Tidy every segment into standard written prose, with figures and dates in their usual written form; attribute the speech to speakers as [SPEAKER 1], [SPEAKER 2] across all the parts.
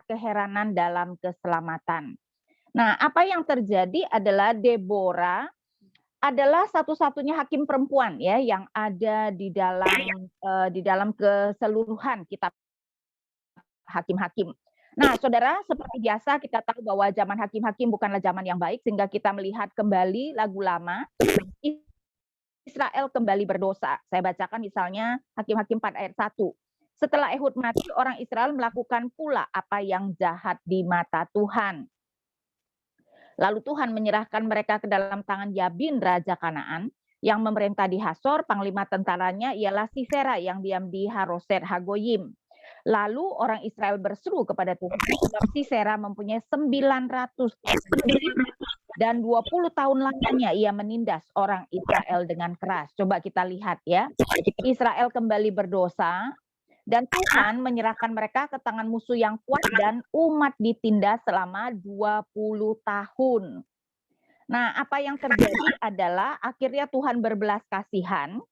[SPEAKER 1] keheranan dalam keselamatan. Nah, apa yang terjadi adalah Deborah adalah satu-satunya hakim perempuan ya yang ada di dalam keseluruhan kitab hakim-hakim. Nah, saudara, seperti biasa kita tahu bahwa zaman hakim-hakim bukanlah zaman yang baik, sehingga kita melihat kembali lagu lama, Israel kembali berdosa. Saya bacakan misalnya Hakim-Hakim 4 ayat 1. Setelah Ehud mati, orang Israel melakukan pula apa yang jahat di mata Tuhan. Lalu Tuhan menyerahkan mereka ke dalam tangan Yabin, Raja Kanaan, yang memerintah di Hasor. Panglima tentaranya ialah Sisera yang diam di Haroset Hagoyim. Lalu orang Israel berseru kepada Tuhan, sebab Sisera mempunyai 900 istri dan 20 tahun lamanya ia menindas orang Israel dengan keras. Coba kita lihat ya. Israel kembali berdosa dan Tuhan menyerahkan mereka ke tangan musuh yang kuat dan umat ditindas selama 20 tahun. Nah, apa yang terjadi adalah akhirnya Tuhan berbelas kasihan.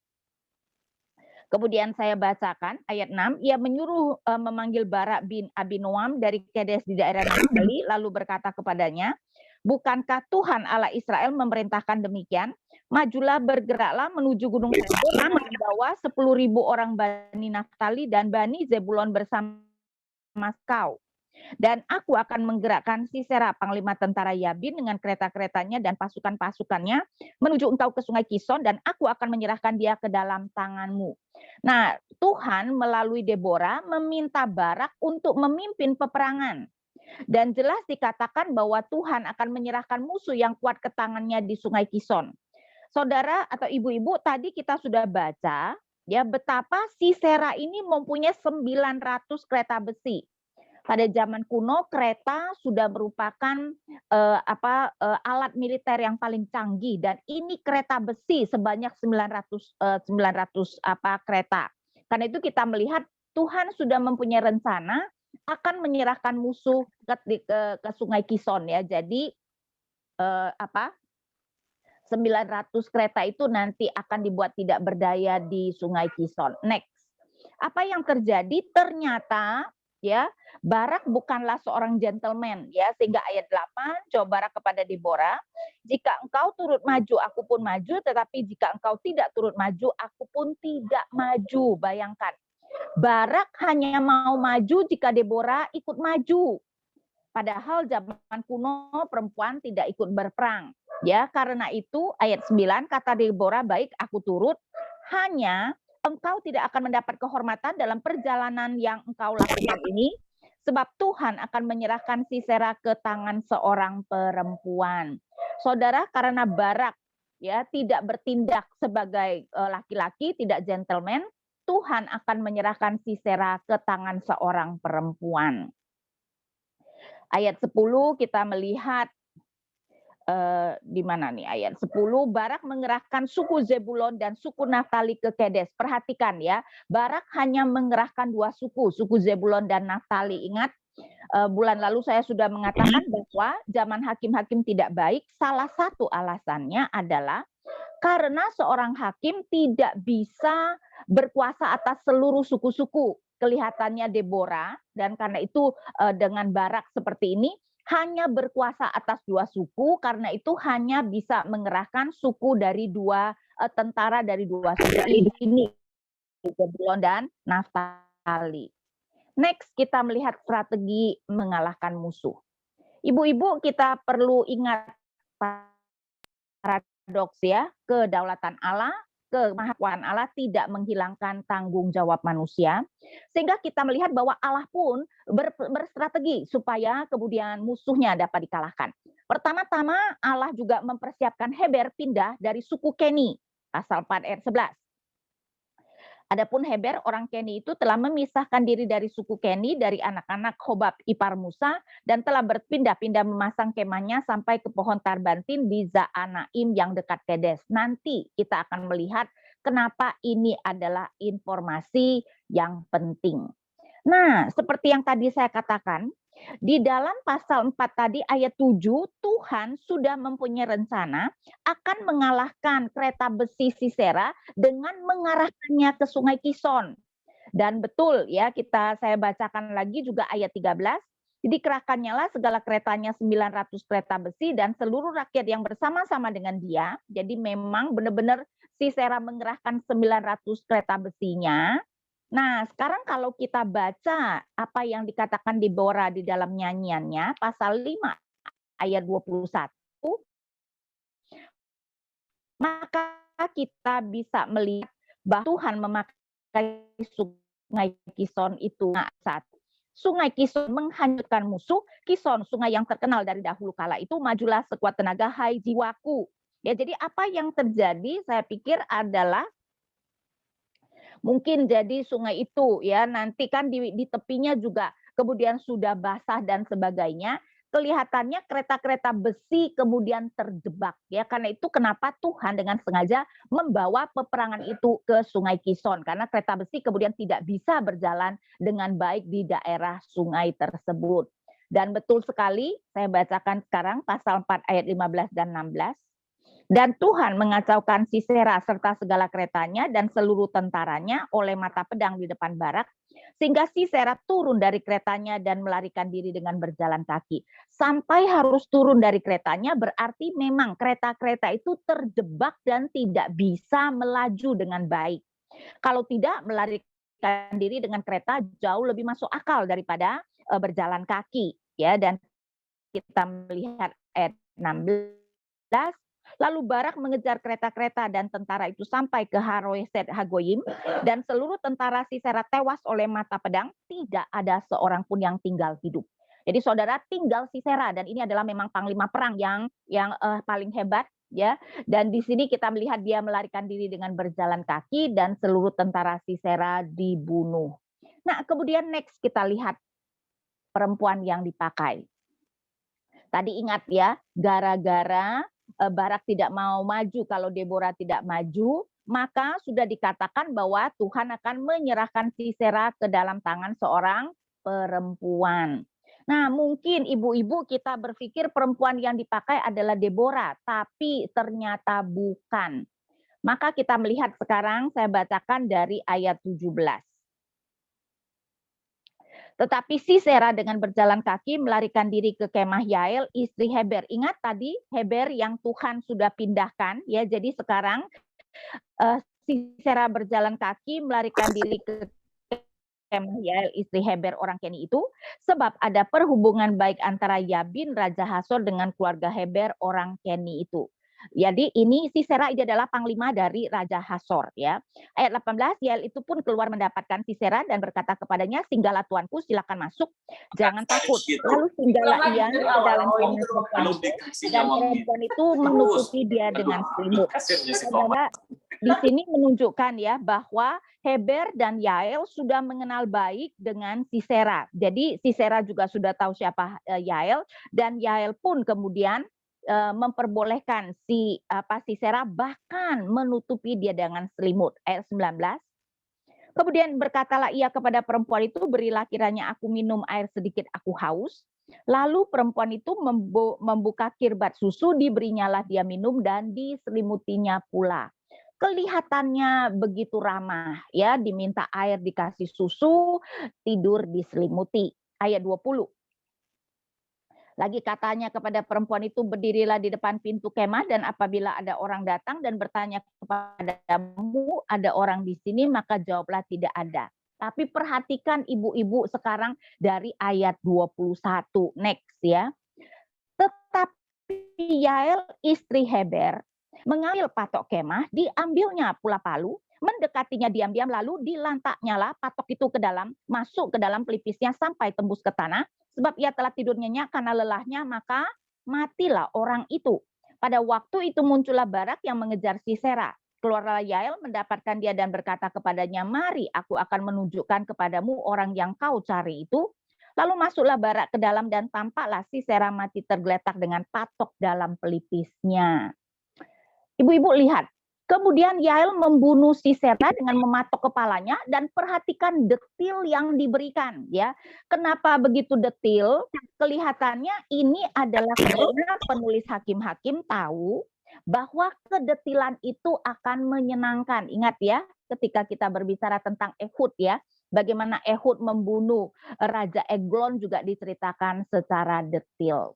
[SPEAKER 1] Kemudian saya bacakan ayat 6, ia menyuruh memanggil Barak bin Abinoam dari Kedes di daerah Naftali, lalu berkata kepadanya, bukankah Tuhan Allah Israel memerintahkan demikian? Majulah, bergeraklah menuju Gunung Tabor dan membawa 10.000 orang Bani Naftali dan Bani Zebulon bersama kau. Dan aku akan menggerakkan Sisera, panglima tentara Yabin dengan kereta-keretanya dan pasukan-pasukannya menuju engkau ke sungai Kison dan aku akan menyerahkan dia ke dalam tanganmu. Nah, Tuhan melalui Deborah meminta Barak untuk memimpin peperangan. Dan jelas dikatakan bahwa Tuhan akan menyerahkan musuh yang kuat ke tangannya di sungai Kison. Saudara atau ibu-ibu, tadi kita sudah baca ya betapa Sisera ini mempunyai 900 kereta besi. Pada zaman kuno kereta sudah merupakan alat militer yang paling canggih dan ini kereta besi sebanyak 900 kereta. Karena itu kita melihat Tuhan sudah mempunyai rencana akan menyerahkan musuh ke Sungai Kison ya. Jadi 900 kereta itu nanti akan dibuat tidak berdaya di Sungai Kison. Next. Apa yang terjadi? Ternyata ya, Barak bukanlah seorang gentleman ya, sehingga ayat 8 coba Barak kepada Deborah, jika engkau turut maju aku pun maju, tetapi jika engkau tidak turut maju aku pun tidak maju. Bayangkan, Barak hanya mau maju jika Deborah ikut maju. Padahal zaman kuno perempuan tidak ikut berperang. Ya, karena itu ayat 9 kata Deborah, baik aku turut, hanya engkau tidak akan mendapat kehormatan dalam perjalanan yang engkau lakukan ini, sebab Tuhan akan menyerahkan Sisera ke tangan seorang perempuan. Saudara, karena Barak ya tidak bertindak sebagai laki-laki, tidak gentleman, Tuhan akan menyerahkan Sisera ke tangan seorang perempuan. Ayat 10 kita melihat di mana nih ayat 10, Barak mengerahkan suku Zebulon dan suku Naftali ke Kedes. Perhatikan ya, Barak hanya mengerahkan 2 suku, suku Zebulon dan Naftali. Ingat, bulan lalu saya sudah mengatakan bahwa zaman hakim-hakim tidak baik, salah satu alasannya adalah karena seorang hakim tidak bisa berkuasa atas seluruh suku-suku. Kelihatannya Deborah, dan karena itu dengan Barak seperti ini, hanya berkuasa atas 2 suku, karena itu hanya bisa mengerahkan suku dari 2 tentara dari 2 suku ini, Zebulon dan Naftali. Next, kita melihat strategi mengalahkan musuh. Ibu-ibu, kita perlu ingat paradoks ya, kedaulatan Allah, kemahakuasaan Allah tidak menghilangkan tanggung jawab manusia, sehingga kita melihat bahwa Allah pun berstrategi supaya kemudian musuhnya dapat dikalahkan. Pertama-tama Allah juga mempersiapkan Heber pindah dari suku Keni, pasal 4 ayat 11. Adapun Heber, orang Keni itu telah memisahkan diri dari suku Keni, dari anak-anak Hobab ipar Musa, dan telah berpindah-pindah memasang kemahnya sampai ke pohon Tarbantin di Zaanaim yang dekat Kedes. Nanti kita akan melihat kenapa ini adalah informasi yang penting. Nah, seperti yang tadi saya katakan, di dalam pasal 4 tadi ayat 7, Tuhan sudah mempunyai rencana akan mengalahkan kereta besi Sisera dengan mengarahkannya ke Sungai Kison. Dan betul ya, saya bacakan lagi juga ayat 13, Jadi kerahkannya lah segala keretanya 900 kereta besi dan seluruh rakyat yang bersama-sama dengan dia. Jadi memang benar-benar Sisera mengerahkan 900 kereta besinya. Nah, sekarang kalau kita baca apa yang dikatakan Deborah di dalam nyanyiannya, pasal 5 ayat 21, maka kita bisa melihat bahwa Tuhan memakai sungai Kison itu saat Sungai Kison menghancurkan musuh. Kison, sungai yang terkenal dari dahulu kala itu, majulah sekuat tenaga, hai jiwaku. Ya, jadi apa yang terjadi saya pikir adalah mungkin jadi sungai itu ya nanti kan di tepinya juga kemudian sudah basah dan sebagainya. Kelihatannya kereta-kereta besi kemudian terjebak ya, karena itu kenapa Tuhan dengan sengaja membawa peperangan itu ke Sungai Kison, karena kereta besi kemudian tidak bisa berjalan dengan baik di daerah sungai tersebut. Dan betul sekali, saya bacakan sekarang pasal 4 ayat 15 dan 16. Dan Tuhan mengacaukan Sisera serta segala keretanya dan seluruh tentaranya oleh mata pedang di depan barak, sehingga Sisera turun dari keretanya dan melarikan diri dengan berjalan kaki. Sampai harus turun dari keretanya berarti memang kereta-kereta itu terjebak dan tidak bisa melaju dengan baik. Kalau tidak, melarikan diri dengan kereta jauh lebih masuk akal daripada berjalan kaki. Ya, dan kita melihat ayat 16, lalu Barak mengejar kereta-kereta dan tentara itu sampai ke Haroeset Hagoyim, dan seluruh tentara Sisera tewas oleh mata pedang, tidak ada seorang pun yang tinggal hidup. Jadi saudara, tinggal Sisera, dan ini adalah memang panglima perang yang paling hebat ya. Dan di sini kita melihat dia melarikan diri dengan berjalan kaki dan seluruh tentara Sisera dibunuh. Nah, kemudian next kita lihat perempuan yang dipakai. Tadi ingat ya, gara-gara Barak tidak mau maju, kalau Deborah tidak maju, maka sudah dikatakan bahwa Tuhan akan menyerahkan Sisera ke dalam tangan seorang perempuan. Nah, mungkin ibu-ibu kita berpikir perempuan yang dipakai adalah Deborah, tapi ternyata bukan. Maka kita melihat sekarang, saya bacakan dari ayat 17. Tetapi Sisera dengan berjalan kaki melarikan diri ke kemah Yael, istri Heber. Ingat tadi Heber yang Tuhan sudah pindahkan, ya. Jadi sekarang Sisera berjalan kaki melarikan diri ke kemah Yael, istri Heber orang Keni itu, sebab ada perhubungan baik antara Yabin Raja Hasor dengan keluarga Heber orang Keni itu. Jadi ini Sisera ini adalah panglima dari Raja Hasor ya. Ayat 18, Yael itu pun keluar mendapatkan Sisera dan berkata kepadanya, singgahlah tuanku, silakan masuk, jangan takut. Lalu singgahlah ia ke dalam kemah perempuan itu, dan perempuan itu menutupi dia dengan selimut. Di sini menunjukkan ya bahwa Heber dan Yael sudah mengenal baik dengan Sisera. Jadi Sisera juga sudah tahu siapa Yael, dan Yael pun kemudian memperbolehkan Sisera bahkan menutupi dia dengan selimut. Ayat 19. Kemudian berkatalah ia kepada perempuan itu, berilah kiranya aku minum air sedikit, aku haus. Lalu perempuan itu membuka kirbat susu, diberinyalah dia minum dan diselimutinya pula. Kelihatannya begitu ramah ya, diminta air, dikasih susu, tidur diselimuti. Ayat 20. Lagi katanya kepada perempuan itu, berdirilah di depan pintu kemah, dan apabila ada orang datang dan bertanya kepadamu, ada orang di sini, maka jawablah tidak ada. Tapi perhatikan ibu-ibu sekarang dari ayat 21. Next ya. Tetapi Yael istri Heber mengambil patok kemah, diambilnya pula palu, mendekatinya diam-diam, lalu dilantaknya lah patok itu ke dalam, masuk ke dalam pelipisnya sampai tembus ke tanah, sebab ia telah tidur nyenyak karena lelahnya, maka matilah orang itu. Pada waktu itu muncullah Barak yang mengejar Sisera. Keluarlah Yael mendapatkan dia dan berkata kepadanya, mari aku akan menunjukkan kepadamu orang yang kau cari itu. Lalu masuklah Barak ke dalam dan tampaklah Sisera mati tergeletak dengan patok dalam pelipisnya. Ibu-ibu lihat, kemudian Yael membunuh Sisera dengan mematok kepalanya, dan perhatikan detil yang diberikan ya. Kenapa begitu detil? Kelihatannya ini adalah karena penulis Hakim-Hakim tahu bahwa kedetilan itu akan menyenangkan. Ingat ya, ketika kita berbicara tentang Ehud ya, bagaimana Ehud membunuh Raja Eglon juga diceritakan secara detail.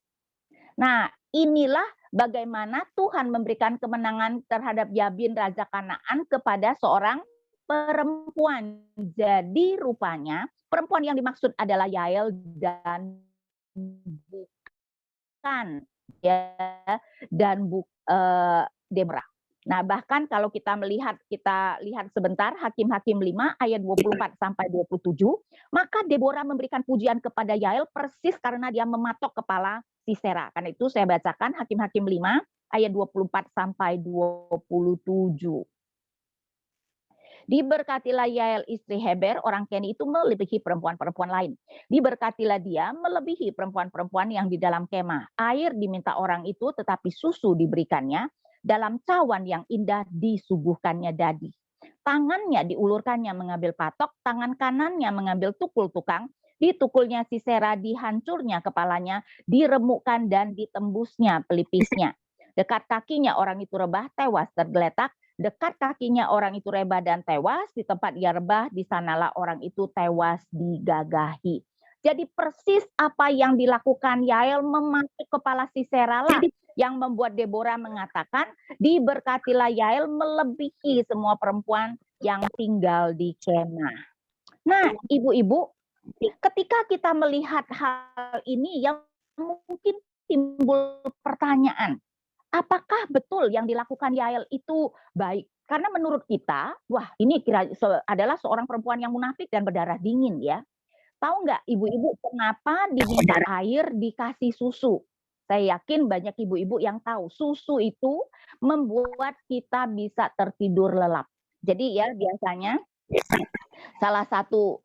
[SPEAKER 1] Nah, inilah bagaimana Tuhan memberikan kemenangan terhadap Yabin Raja Kanaan kepada seorang perempuan. Jadi rupanya perempuan yang dimaksud adalah Yael dan bukan ya dan Deborah. Nah, bahkan kalau kita lihat sebentar Hakim-Hakim 5 ayat 24 sampai 27, maka Deborah memberikan pujian kepada Yael persis karena dia mematok kepala Sisera. Karena itu saya bacakan Hakim-Hakim 5 ayat 24 sampai 27. Diberkatilah Yael istri Heber, orang Keni itu melebihi perempuan-perempuan lain. Diberkatilah dia melebihi perempuan-perempuan yang di dalam kemah. Air diminta orang itu, tetapi susu diberikannya. Dalam cawan yang indah disuguhkannya dadi. Tangannya diulurkannya mengambil patok, tangan kanannya mengambil tukul tukang. Ditukulnya Sisera, dihancurnya kepalanya, diremukkan dan ditembusnya pelipisnya. Dekat kakinya orang itu rebah, tewas tergeletak. Dekat kakinya orang itu rebah dan tewas, di tempat ia rebah, di sanalah orang itu tewas digagahi. Jadi persis apa yang dilakukan Yael mematuk kepala Sisera lah yang membuat Deborah mengatakan, diberkatilah Yael melebihi semua perempuan yang tinggal di kemah. Nah, ibu-ibu, ketika kita melihat hal ini yang mungkin timbul pertanyaan, apakah betul yang dilakukan Yael itu baik? Karena menurut kita, wah ini adalah seorang perempuan yang munafik dan berdarah dingin ya. Tahu nggak ibu-ibu kenapa diminta air dikasih susu? Saya yakin banyak ibu-ibu yang tahu susu itu membuat kita bisa tertidur lelap. Jadi ya biasanya salah satu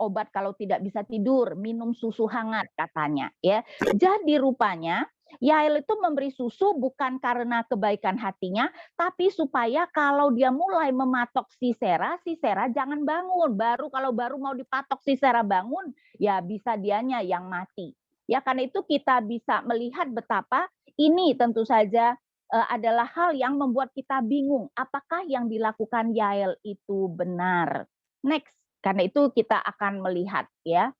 [SPEAKER 1] obat kalau tidak bisa tidur, minum susu hangat katanya ya. Jadi rupanya Yael itu memberi susu bukan karena kebaikan hatinya, tapi supaya kalau dia mulai mematok Sisera jangan bangun. Kalau baru mau dipatok Sisera bangun, ya bisa dianya yang mati. Ya karena itu kita bisa melihat betapa ini tentu saja adalah hal yang membuat kita bingung. Apakah yang dilakukan Yael itu benar? Next, karena itu kita akan melihat ya.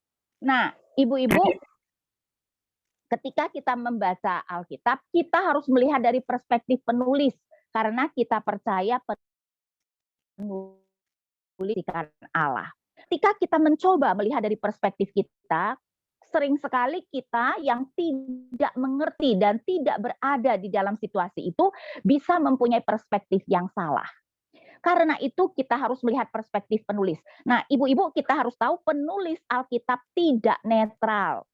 [SPEAKER 1] Nah, ibu-ibu, ketika kita membaca Alkitab, kita harus melihat dari perspektif penulis karena kita percaya penulis ikan Allah. Ketika kita mencoba melihat dari perspektif kita, sering sekali kita yang tidak mengerti dan tidak berada di dalam situasi itu bisa mempunyai perspektif yang salah. Karena itu kita harus melihat perspektif penulis. Nah, ibu-ibu kita harus tahu penulis Alkitab tidak netral.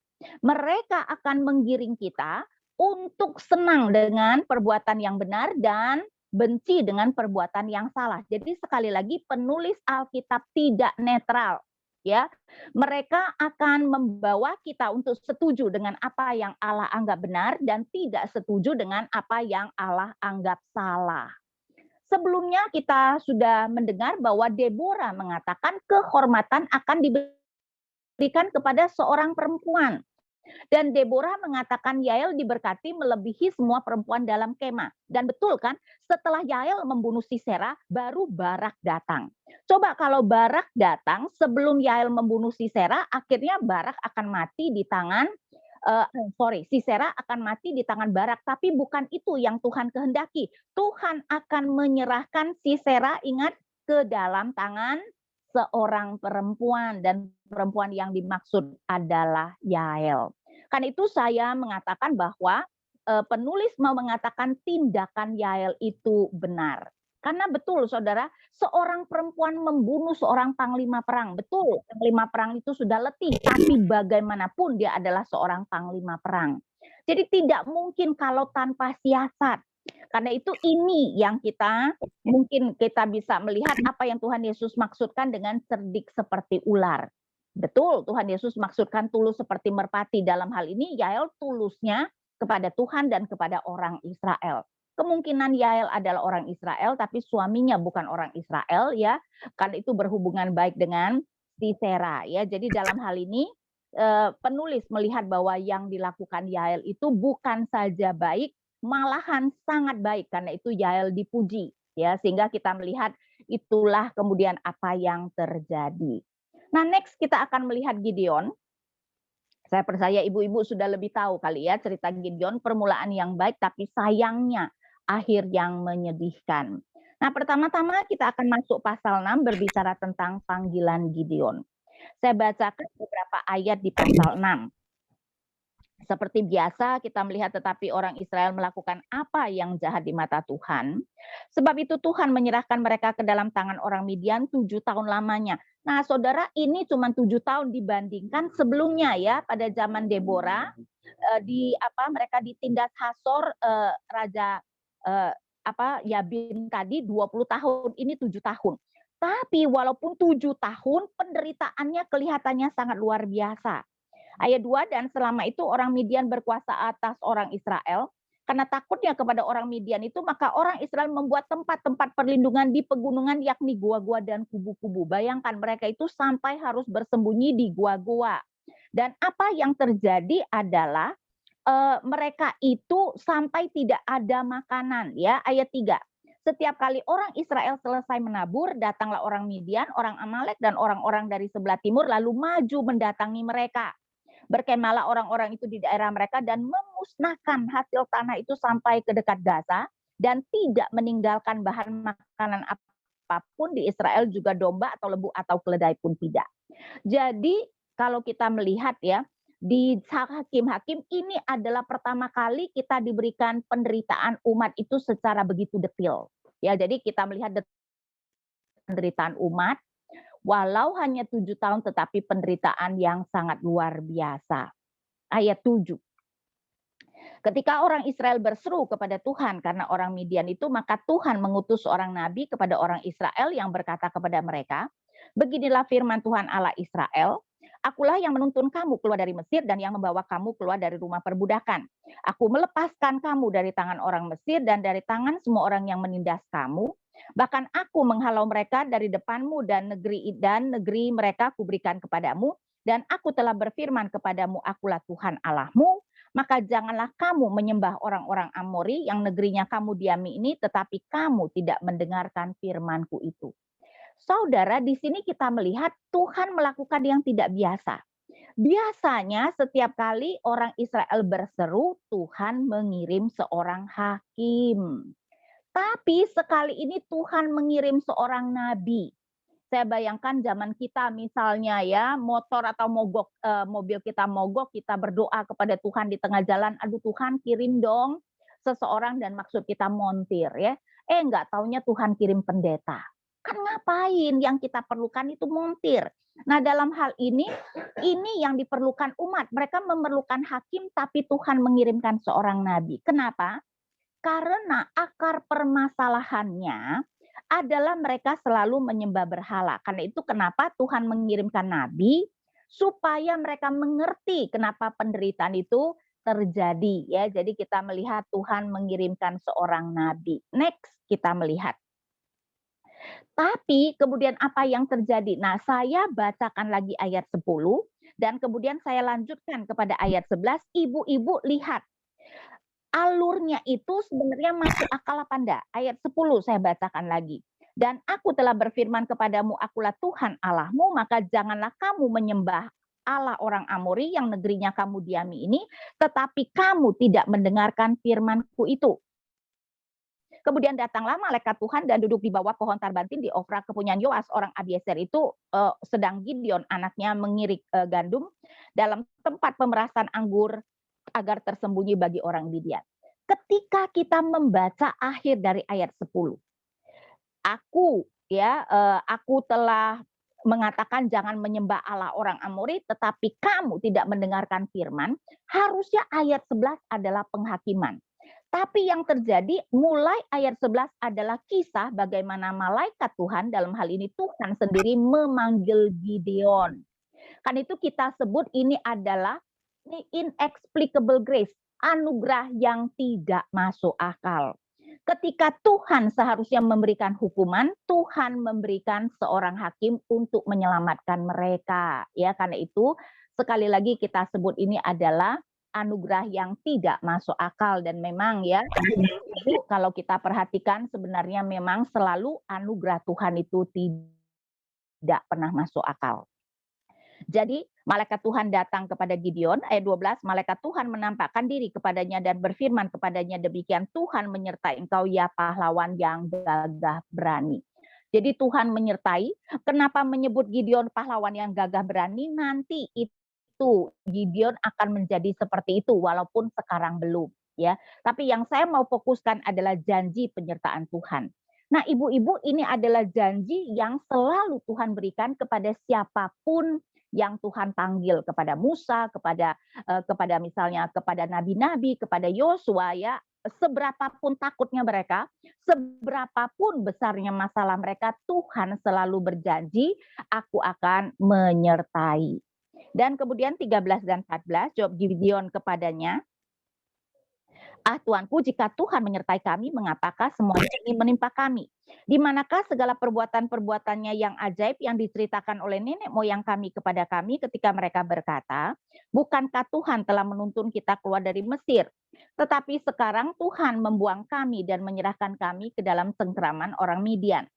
[SPEAKER 1] Mereka akan menggiring kita untuk senang dengan perbuatan yang benar dan benci dengan perbuatan yang salah. Jadi sekali lagi penulis Alkitab tidak netral. Ya, mereka akan membawa kita untuk setuju dengan apa yang Allah anggap benar dan tidak setuju dengan apa yang Allah anggap salah. Sebelumnya kita sudah mendengar bahwa Deborah mengatakan kehormatan akan diberikan kepada seorang perempuan. Dan Deborah mengatakan Yael diberkati melebihi semua perempuan dalam kemah. Dan betul kan, setelah Yael membunuh Sisera, baru Barak datang. Coba kalau Barak datang sebelum Yael membunuh Sisera, akhirnya Barak akan mati di tangan Sisera akan mati di tangan Barak, tapi bukan itu yang Tuhan kehendaki. Tuhan akan menyerahkan Sisera, ingat, ke dalam tangan seorang perempuan, dan perempuan yang dimaksud adalah Yael. Karena itu saya mengatakan bahwa penulis mau mengatakan tindakan Yael itu benar. Karena betul saudara, seorang perempuan membunuh seorang panglima perang. Betul, panglima perang itu sudah letih, tapi bagaimanapun dia adalah seorang panglima perang. Jadi tidak mungkin kalau tanpa siasat. Karena itu ini yang mungkin kita bisa melihat apa yang Tuhan Yesus maksudkan dengan cerdik seperti ular. Betul, Tuhan Yesus maksudkan tulus seperti merpati. Dalam hal ini Yael tulusnya kepada Tuhan dan kepada orang Israel. Kemungkinan Yael adalah orang Israel, tapi suaminya bukan orang Israel, ya. Karena itu berhubungan baik dengan Sisera, ya. Jadi dalam hal ini penulis melihat bahwa yang dilakukan Yael itu bukan saja baik, malahan sangat baik. Karena itu Yael dipuji, ya. Sehingga kita melihat itulah kemudian apa yang terjadi. Nah, next kita akan melihat Gideon. Saya percaya ibu-ibu sudah lebih tahu kali ya cerita Gideon, permulaan yang baik tapi sayangnya akhir yang menyedihkan. Nah, pertama-tama kita akan masuk pasal 6 berbicara tentang panggilan Gideon. Saya bacakan beberapa ayat di pasal 6. Seperti biasa kita melihat tetapi orang Israel melakukan apa yang jahat di mata Tuhan. Sebab itu Tuhan menyerahkan mereka ke dalam tangan orang Midian 7 tahun lamanya. Nah saudara, ini cuma 7 tahun dibandingkan sebelumnya ya, pada zaman Deborah mereka ditindas Hasor raja Yabin tadi 20 tahun, ini 7 tahun. Tapi walaupun 7 tahun penderitaannya kelihatannya sangat luar biasa. Ayat 2, dan selama itu orang Midian berkuasa atas orang Israel. Karena takutnya kepada orang Midian itu, maka orang Israel membuat tempat-tempat perlindungan di pegunungan, yakni gua-gua dan kubu-kubu. Bayangkan mereka itu sampai harus bersembunyi di gua-gua. Dan apa yang terjadi adalah mereka itu sampai tidak ada makanan. Ya, ayat 3. Setiap kali orang Israel selesai menabur, datanglah orang Midian, orang Amalek, dan orang-orang dari sebelah timur lalu maju mendatangi mereka. Berkemahlah orang-orang itu di daerah mereka dan memusnahkan hasil tanah itu sampai ke dekat Gaza dan tidak meninggalkan bahan makanan apapun di Israel, juga domba atau lembu atau keledai pun tidak. Jadi kalau kita melihat ya, di hakim-hakim ini adalah pertama kali kita diberikan penderitaan umat itu secara begitu detail. Ya, jadi kita melihat penderitaan umat. Walau hanya 7 tahun tetapi penderitaan yang sangat luar biasa. Ayat 7. Ketika orang Israel berseru kepada Tuhan karena orang Midian itu, maka Tuhan mengutus seorang nabi kepada orang Israel yang berkata kepada mereka, beginilah firman Tuhan Allah Israel, akulah yang menuntun kamu keluar dari Mesir dan yang membawa kamu keluar dari rumah perbudakan. Aku melepaskan kamu dari tangan orang Mesir dan dari tangan semua orang yang menindas kamu. Bahkan aku menghalau mereka dari depanmu dan negeri mereka kuberikan kepadamu. Dan aku telah berfirman kepadamu, akulah Tuhan Allahmu. Maka janganlah kamu menyembah orang-orang Amori yang negerinya kamu diami ini, tetapi kamu tidak mendengarkan firmanku itu. Saudara, di sini kita melihat Tuhan melakukan yang tidak biasa. Biasanya setiap kali orang Israel berseru, Tuhan mengirim seorang hakim. Tapi sekali ini Tuhan mengirim seorang nabi. Saya bayangkan zaman kita misalnya ya, motor atau mobil kita mogok, kita berdoa kepada Tuhan di tengah jalan, aduh Tuhan kirim dong seseorang, dan maksud kita montir ya. Enggak taunya Tuhan kirim pendeta. Kan ngapain, yang kita perlukan itu montir. Nah dalam hal ini yang diperlukan umat. Mereka memerlukan hakim tapi Tuhan mengirimkan seorang nabi. Kenapa? Karena akar permasalahannya adalah mereka selalu menyembah berhala. Karena itu kenapa Tuhan mengirimkan nabi, supaya mereka mengerti kenapa penderitaan itu terjadi. Ya, jadi kita melihat Tuhan mengirimkan seorang nabi. Next kita melihat. Tapi kemudian apa yang terjadi? Nah, saya bacakan lagi ayat 10 dan kemudian saya lanjutkan kepada ayat 11. Ibu-ibu lihat, alurnya itu sebenarnya masuk akal apa enggak? Ayat 10 saya bacakan lagi. Dan aku telah berfirman kepadamu, akulah Tuhan Allahmu, maka janganlah kamu menyembah Allah orang Amori yang negerinya kamu diami ini, tetapi kamu tidak mendengarkan firmanku itu. Kemudian datanglah malaikat Tuhan dan duduk di bawah pohon tarbantin di Ofra kepunyaan Yoas orang Abiezer itu, sedang Gideon anaknya mengirik gandum dalam tempat pemerasan anggur agar tersembunyi bagi orang Midian. Ketika kita membaca akhir dari ayat 10, aku telah mengatakan jangan menyembah Allah orang Amori, tetapi kamu tidak mendengarkan firman, harusnya ayat 11 adalah penghakiman. Tapi yang terjadi mulai ayat 11 adalah kisah bagaimana malaikat Tuhan, dalam hal ini Tuhan sendiri, memanggil Gideon. Kan itu kita sebut ini adalah inexplicable grace, anugerah yang tidak masuk akal. Ketika Tuhan seharusnya memberikan hukuman, Tuhan memberikan seorang hakim untuk menyelamatkan mereka. Ya, karena itu sekali lagi kita sebut ini adalah anugerah yang tidak masuk akal. Dan memang ya, kalau kita perhatikan sebenarnya memang selalu anugerah Tuhan itu tidak pernah masuk akal. Jadi malaikat Tuhan datang kepada Gideon, ayat 12, malaikat Tuhan menampakkan diri kepadanya dan berfirman kepadanya, demikian Tuhan menyertai engkau ya pahlawan yang gagah berani. Jadi Tuhan menyertai, kenapa menyebut Gideon pahlawan yang gagah berani? Nanti itu Gideon akan menjadi seperti itu walaupun sekarang belum, ya. Tapi yang saya mau fokuskan adalah janji penyertaan Tuhan. Nah, ibu-ibu, ini adalah janji yang selalu Tuhan berikan kepada siapapun yang Tuhan panggil, kepada Musa, kepada misalnya kepada nabi-nabi, kepada Yosua, ya. Seberapapun takutnya mereka, seberapapun besarnya masalah mereka, Tuhan selalu berjanji, aku akan menyertai. Dan kemudian 13 dan 14, jawab Gideon kepadanya, Tuanku, jika Tuhan menyertai kami, mengapakah semuanya ini menimpa kami? Di manakah segala perbuatan-perbuatannya yang ajaib yang diceritakan oleh nenek moyang kami kepada kami ketika mereka berkata, bukankah Tuhan telah menuntun kita keluar dari Mesir? Tetapi sekarang Tuhan membuang kami dan menyerahkan kami ke dalam cengkraman orang Midian.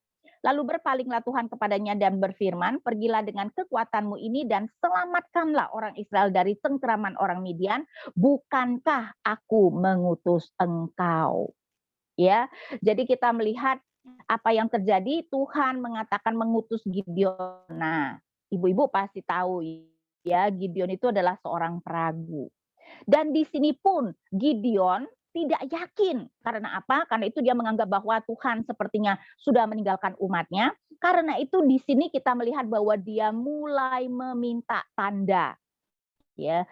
[SPEAKER 1] Lalu berpalinglah Tuhan kepadanya dan berfirman, pergilah dengan kekuatanmu ini dan selamatkanlah orang Israel dari cengkraman orang Midian. Bukankah aku mengutus engkau? Ya, jadi kita melihat apa yang terjadi. Tuhan mengatakan mengutus Gideon. Nah, ibu-ibu pasti tahu ya, Gideon itu adalah seorang peragu. Dan di sini pun Gideon tidak yakin. Karena apa? Karena itu dia menganggap bahwa Tuhan sepertinya sudah meninggalkan umatnya. Karena itu di sini kita melihat bahwa dia mulai meminta tanda. Ya,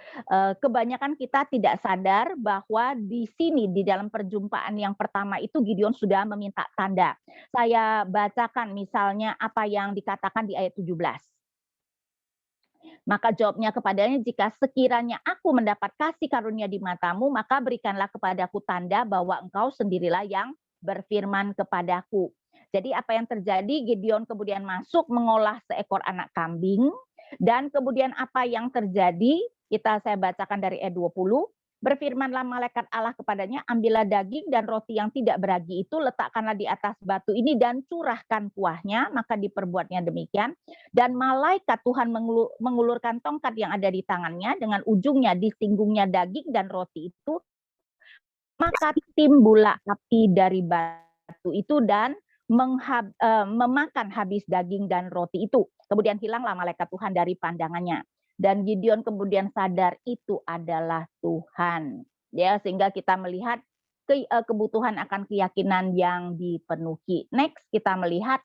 [SPEAKER 1] kebanyakan kita tidak sadar bahwa di sini di dalam perjumpaan yang pertama itu Gideon sudah meminta tanda. Saya bacakan misalnya apa yang dikatakan di ayat 17. Maka jawabnya kepadanya, jika sekiranya aku mendapat kasih karunia di matamu, maka berikanlah kepadaku tanda bahwa engkau sendirilah yang berfirman kepadaku. Jadi apa yang terjadi, Gideon kemudian masuk mengolah seekor anak kambing, dan kemudian apa yang terjadi, saya bacakan dari ayat 20, berfirmanlah malaikat Allah kepadanya, ambillah daging dan roti yang tidak beragi itu, letakkanlah di atas batu ini dan curahkan kuahnya, maka diperbuatnya demikian. Dan malaikat Tuhan mengulurkan tongkat yang ada di tangannya, dengan ujungnya disinggungnya daging dan roti itu, maka timbullah api dari batu itu dan memakan habis daging dan roti itu. Kemudian hilanglah malaikat Tuhan dari pandangannya. Dan Gideon kemudian sadar itu adalah Tuhan. Ya, sehingga kita melihat kebutuhan akan keyakinan yang dipenuhi. Next, kita melihat,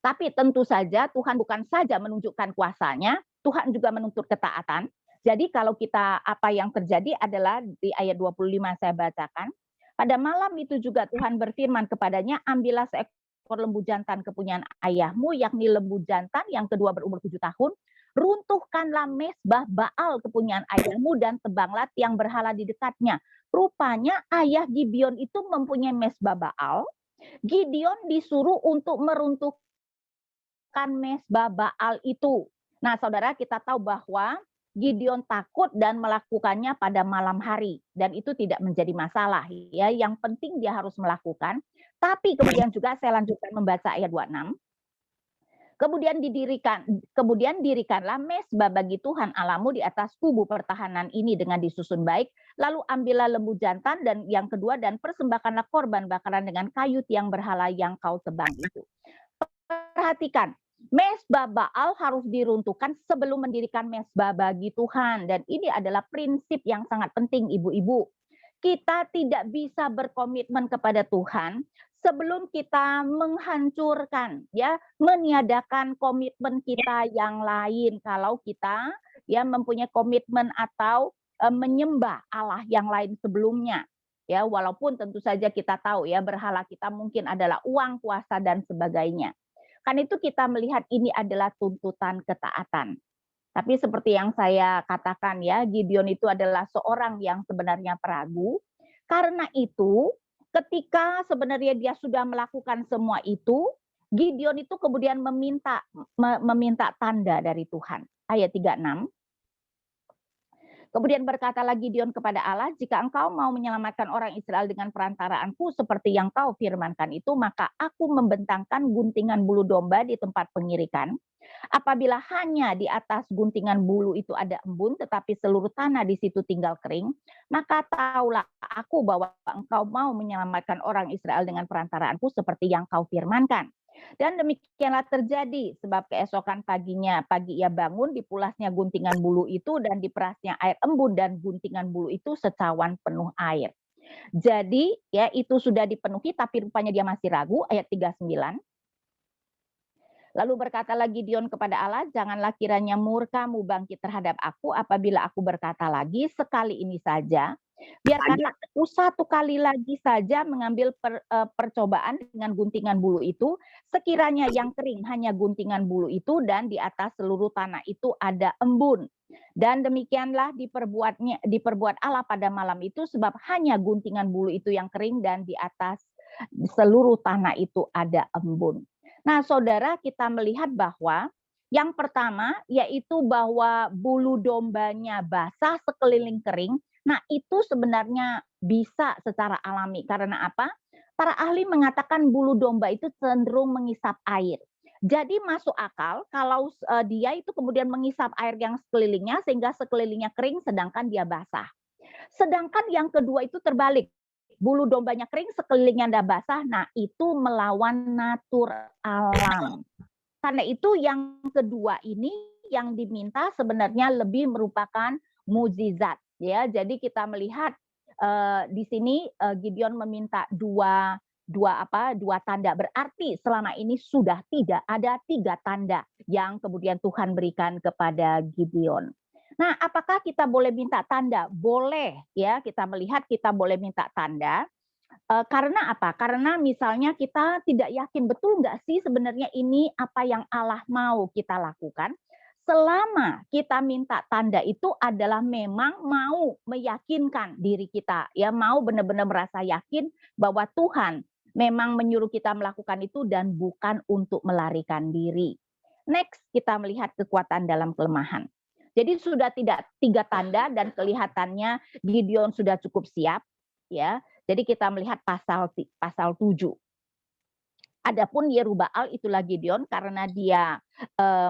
[SPEAKER 1] tapi tentu saja Tuhan bukan saja menunjukkan kuasanya, Tuhan juga menuntut ketaatan. Jadi kalau kita, apa yang terjadi adalah di ayat 25 saya bacakan, pada malam itu juga Tuhan berfirman kepadanya, ambillah seekor lembu jantan kepunyaan ayahmu, yakni lembu jantan yang kedua berumur 7 tahun, runtuhkanlah mezbah Baal kepunyaan ayahmu dan tebanglah tiang berhala di dekatnya. Rupanya ayah Gideon itu mempunyai mezbah Baal. Gideon disuruh untuk meruntuhkan mezbah Baal itu. Nah, saudara, kita tahu bahwa Gideon takut dan melakukannya pada malam hari, dan itu tidak menjadi masalah ya. Yang penting dia harus melakukan. Tapi kemudian juga saya lanjutkan membaca ayat 26. Kemudian dirikanlah mezbah bagi Tuhan Allahmu di atas kubu pertahanan ini dengan disusun baik. Lalu ambillah lembu jantan dan yang kedua dan persembahkanlah korban bakaran dengan kayu tiang berhala yang kau tebang itu. Perhatikan, mezbah Baal harus diruntuhkan sebelum mendirikan mezbah bagi Tuhan. Dan ini adalah prinsip yang sangat penting, ibu-ibu. Kita tidak bisa berkomitmen kepada Tuhan sebelum kita menghancurkan, ya, meniadakan komitmen kita yang lain. Kalau kita ya mempunyai komitmen atau menyembah Allah yang lain sebelumnya, ya, walaupun tentu saja kita tahu ya berhala kita mungkin adalah uang, kuasa dan sebagainya. Kan itu kita melihat ini adalah tuntutan ketaatan. Tapi seperti yang saya katakan ya, Gideon itu adalah seorang yang sebenarnya peragu. Karena itu, ketika sebenarnya dia sudah melakukan semua itu, Gideon itu kemudian meminta tanda dari Tuhan. Ayat 36. Kemudian berkata lagi Gideon kepada Allah, jika engkau mau menyelamatkan orang Israel dengan perantaraanku seperti yang kau firmankan itu, maka aku membentangkan guntingan bulu domba di tempat pengirikan. Apabila hanya di atas guntingan bulu itu ada embun, tetapi seluruh tanah di situ tinggal kering, maka taulah aku bahwa engkau mau menyelamatkan orang Israel dengan perantaraanku seperti yang kau firmankan. Dan demikianlah terjadi, sebab keesokan pagi ia bangun, dipulasnya guntingan bulu itu dan diperasnya air embun dan guntingan bulu itu secawan penuh air. Jadi ya itu sudah dipenuhi tapi rupanya dia masih ragu, ayat 39. Lalu berkata lagi Gideon kepada Allah, janganlah kiranya murka-Mu bangkit terhadap aku apabila aku berkata lagi sekali ini saja. Biarkanlah aku satu kali lagi saja mengambil percobaan dengan guntingan bulu itu. Sekiranya yang kering hanya guntingan bulu itu dan di atas seluruh tanah itu ada embun. Dan demikianlah diperbuat Allah pada malam itu sebab hanya guntingan bulu itu yang kering dan di atas seluruh tanah itu ada embun. Nah, saudara, kita melihat bahwa yang pertama yaitu bahwa bulu dombanya basah sekeliling kering. Nah, itu sebenarnya bisa secara alami. Karena apa? Para ahli mengatakan bulu domba itu cenderung mengisap air. Jadi masuk akal kalau dia itu kemudian mengisap air yang sekelilingnya sehingga sekelilingnya kering sedangkan dia basah. Sedangkan yang kedua itu terbalik. Bulu dombanya kering, sekelilingnya anda basah. Nah, itu melawan natur alam. Karena itu yang kedua ini yang diminta sebenarnya lebih merupakan mukjizat. Ya, jadi kita melihat di sini Gideon meminta dua tanda. Berarti selama ini sudah tidak ada 3 tanda yang kemudian Tuhan berikan kepada Gideon. Nah, apakah kita boleh minta tanda? Boleh, ya. Kita melihat kita boleh minta tanda. Karena apa? Karena misalnya kita tidak yakin betul nggak sih sebenarnya ini apa yang Allah mau kita lakukan. Selama kita minta tanda itu adalah memang mau meyakinkan diri kita, ya mau benar-benar merasa yakin bahwa Tuhan memang menyuruh kita melakukan itu dan bukan untuk melarikan diri. Next, kita melihat kekuatan dalam kelemahan. Jadi sudah tidak 3 tanda dan kelihatannya Gideon sudah cukup siap, ya. Jadi kita melihat pasal 7. Adapun Yerubbaal itulah Gideon karena dia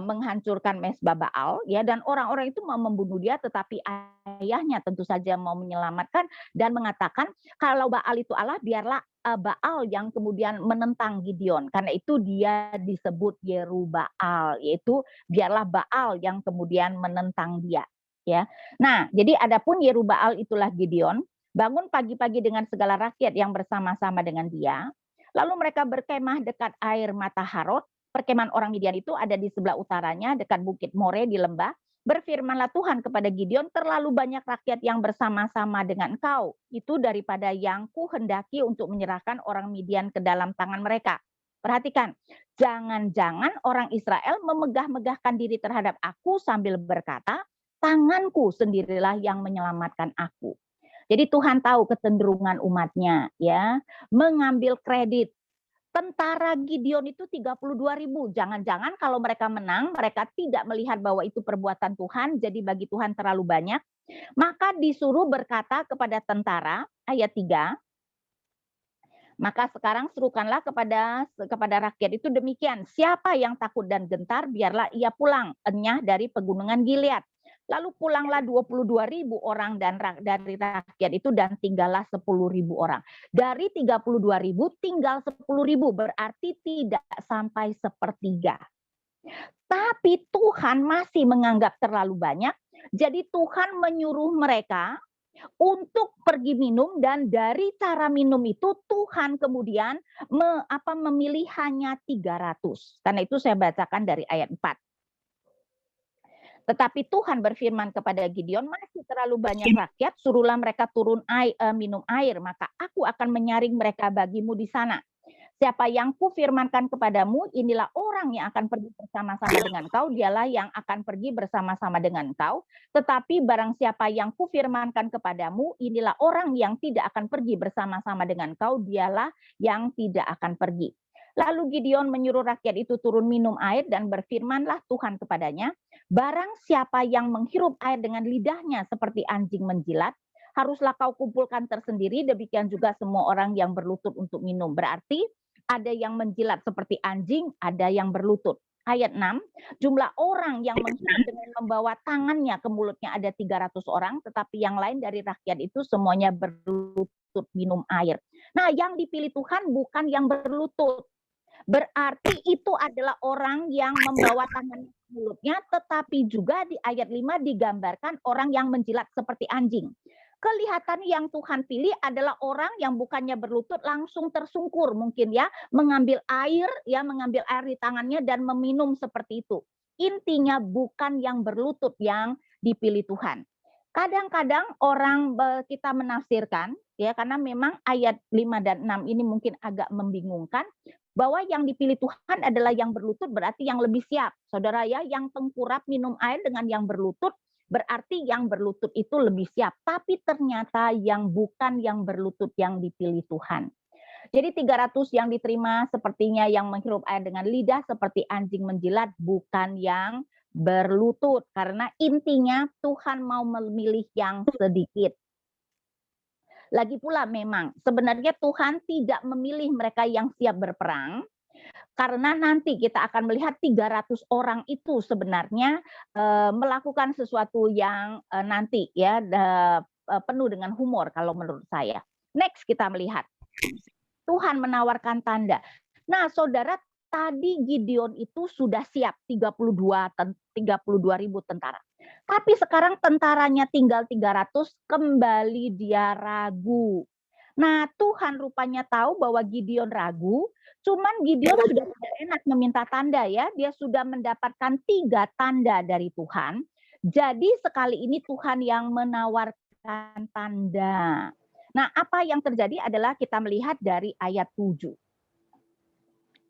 [SPEAKER 1] menghancurkan mesbah Baal, ya, dan orang-orang itu mau membunuh dia, tetapi ayahnya tentu saja mau menyelamatkan dan mengatakan kalau Baal itu Allah, biarlah Baal yang kemudian menentang Gideon. Karena itu dia disebut Yerubbaal, yaitu biarlah Baal yang kemudian menentang dia. Ya, nah jadi adapun Yerubbaal itulah Gideon bangun pagi-pagi dengan segala rakyat yang bersama-sama dengan dia. Lalu mereka berkemah dekat air Mata Harod. Perkemahan orang Midian itu ada di sebelah utaranya, dekat Bukit More di lembah. Berfirmanlah Tuhan kepada Gideon, terlalu banyak rakyat yang bersama-sama dengan engkau. Itu daripada yang kuhendaki untuk menyerahkan orang Midian ke dalam tangan mereka. Perhatikan, jangan-jangan orang Israel memegah-megahkan diri terhadap aku sambil berkata, tanganku sendirilah yang menyelamatkan aku. Jadi Tuhan tahu kecenderungan umatnya, ya, mengambil kredit. Tentara Gideon itu 32.000. Jangan-jangan kalau mereka menang, mereka tidak melihat bahwa itu perbuatan Tuhan, jadi bagi Tuhan terlalu banyak. Maka disuruh berkata kepada tentara, ayat 3, maka sekarang serukanlah kepada rakyat itu demikian. Siapa yang takut dan gentar, biarlah ia pulang, enyah dari pegunungan Gilead. Lalu pulanglah 22.000 orang dari rakyat itu dan tinggallah 10.000 orang. Dari 32.000 tinggal 10.000, berarti tidak sampai sepertiga. Tapi Tuhan masih menganggap terlalu banyak. Jadi Tuhan menyuruh mereka untuk pergi minum dan dari cara minum itu Tuhan kemudian memilih hanya 300. Karena itu saya bacakan dari ayat 4. Tetapi Tuhan berfirman kepada Gideon, masih terlalu banyak rakyat, suruhlah mereka turun minum air, maka aku akan menyaring mereka bagimu di sana. Siapa yang kufirmankan kepadamu, inilah orang yang akan pergi bersama-sama dengan kau, dialah yang akan pergi bersama-sama dengan kau. Tetapi barang siapa yang kufirmankan kepadamu, inilah orang yang tidak akan pergi bersama-sama dengan kau, dialah yang tidak akan pergi. Lalu Gideon menyuruh rakyat itu turun minum air dan berfirmanlah Tuhan kepadanya, barang siapa yang menghirup air dengan lidahnya seperti anjing menjilat, haruslah kau kumpulkan tersendiri, demikian juga semua orang yang berlutut untuk minum. Berarti ada yang menjilat seperti anjing, ada yang berlutut. Ayat 6, jumlah orang yang menghirup dengan membawa tangannya ke mulutnya ada 300 orang, tetapi yang lain dari rakyat itu semuanya berlutut minum air. Nah, yang dipilih Tuhan bukan yang berlutut. Berarti itu adalah orang yang membawa tangan mulutnya, tetapi juga di ayat 5 digambarkan orang yang menjilat seperti anjing. Kelihatan yang Tuhan pilih adalah orang yang bukannya berlutut langsung tersungkur mungkin ya, mengambil air di tangannya dan meminum seperti itu. Intinya bukan yang berlutut yang dipilih Tuhan. Kadang-kadang orang kita menafsirkan ya, karena memang ayat 5 dan 6 ini mungkin agak membingungkan, bahwa yang dipilih Tuhan adalah yang berlutut, berarti yang lebih siap. Saudara ya, yang tengkurap minum air dengan yang berlutut, berarti yang berlutut itu lebih siap. Tapi ternyata yang bukan yang berlutut yang dipilih Tuhan. Jadi 300 yang diterima sepertinya yang menghirup air dengan lidah seperti anjing menjilat, bukan yang berlutut. Karena intinya Tuhan mau memilih yang sedikit. Lagi pula memang sebenarnya Tuhan tidak memilih mereka yang siap berperang, karena nanti kita akan melihat 300 orang itu sebenarnya melakukan sesuatu yang nanti ya penuh dengan humor kalau menurut saya. Next kita melihat Tuhan menawarkan tanda. Nah, saudara, tadi Gideon itu sudah siap 32.000 tentara. Tapi sekarang tentaranya tinggal 300, kembali dia ragu. Nah, Tuhan rupanya tahu bahwa Gideon ragu, cuman Gideon sudah tidak enak meminta tanda ya. Dia sudah mendapatkan 3 tanda dari Tuhan. Jadi sekali ini Tuhan yang menawarkan tanda. Nah, apa yang terjadi adalah kita melihat dari ayat 7.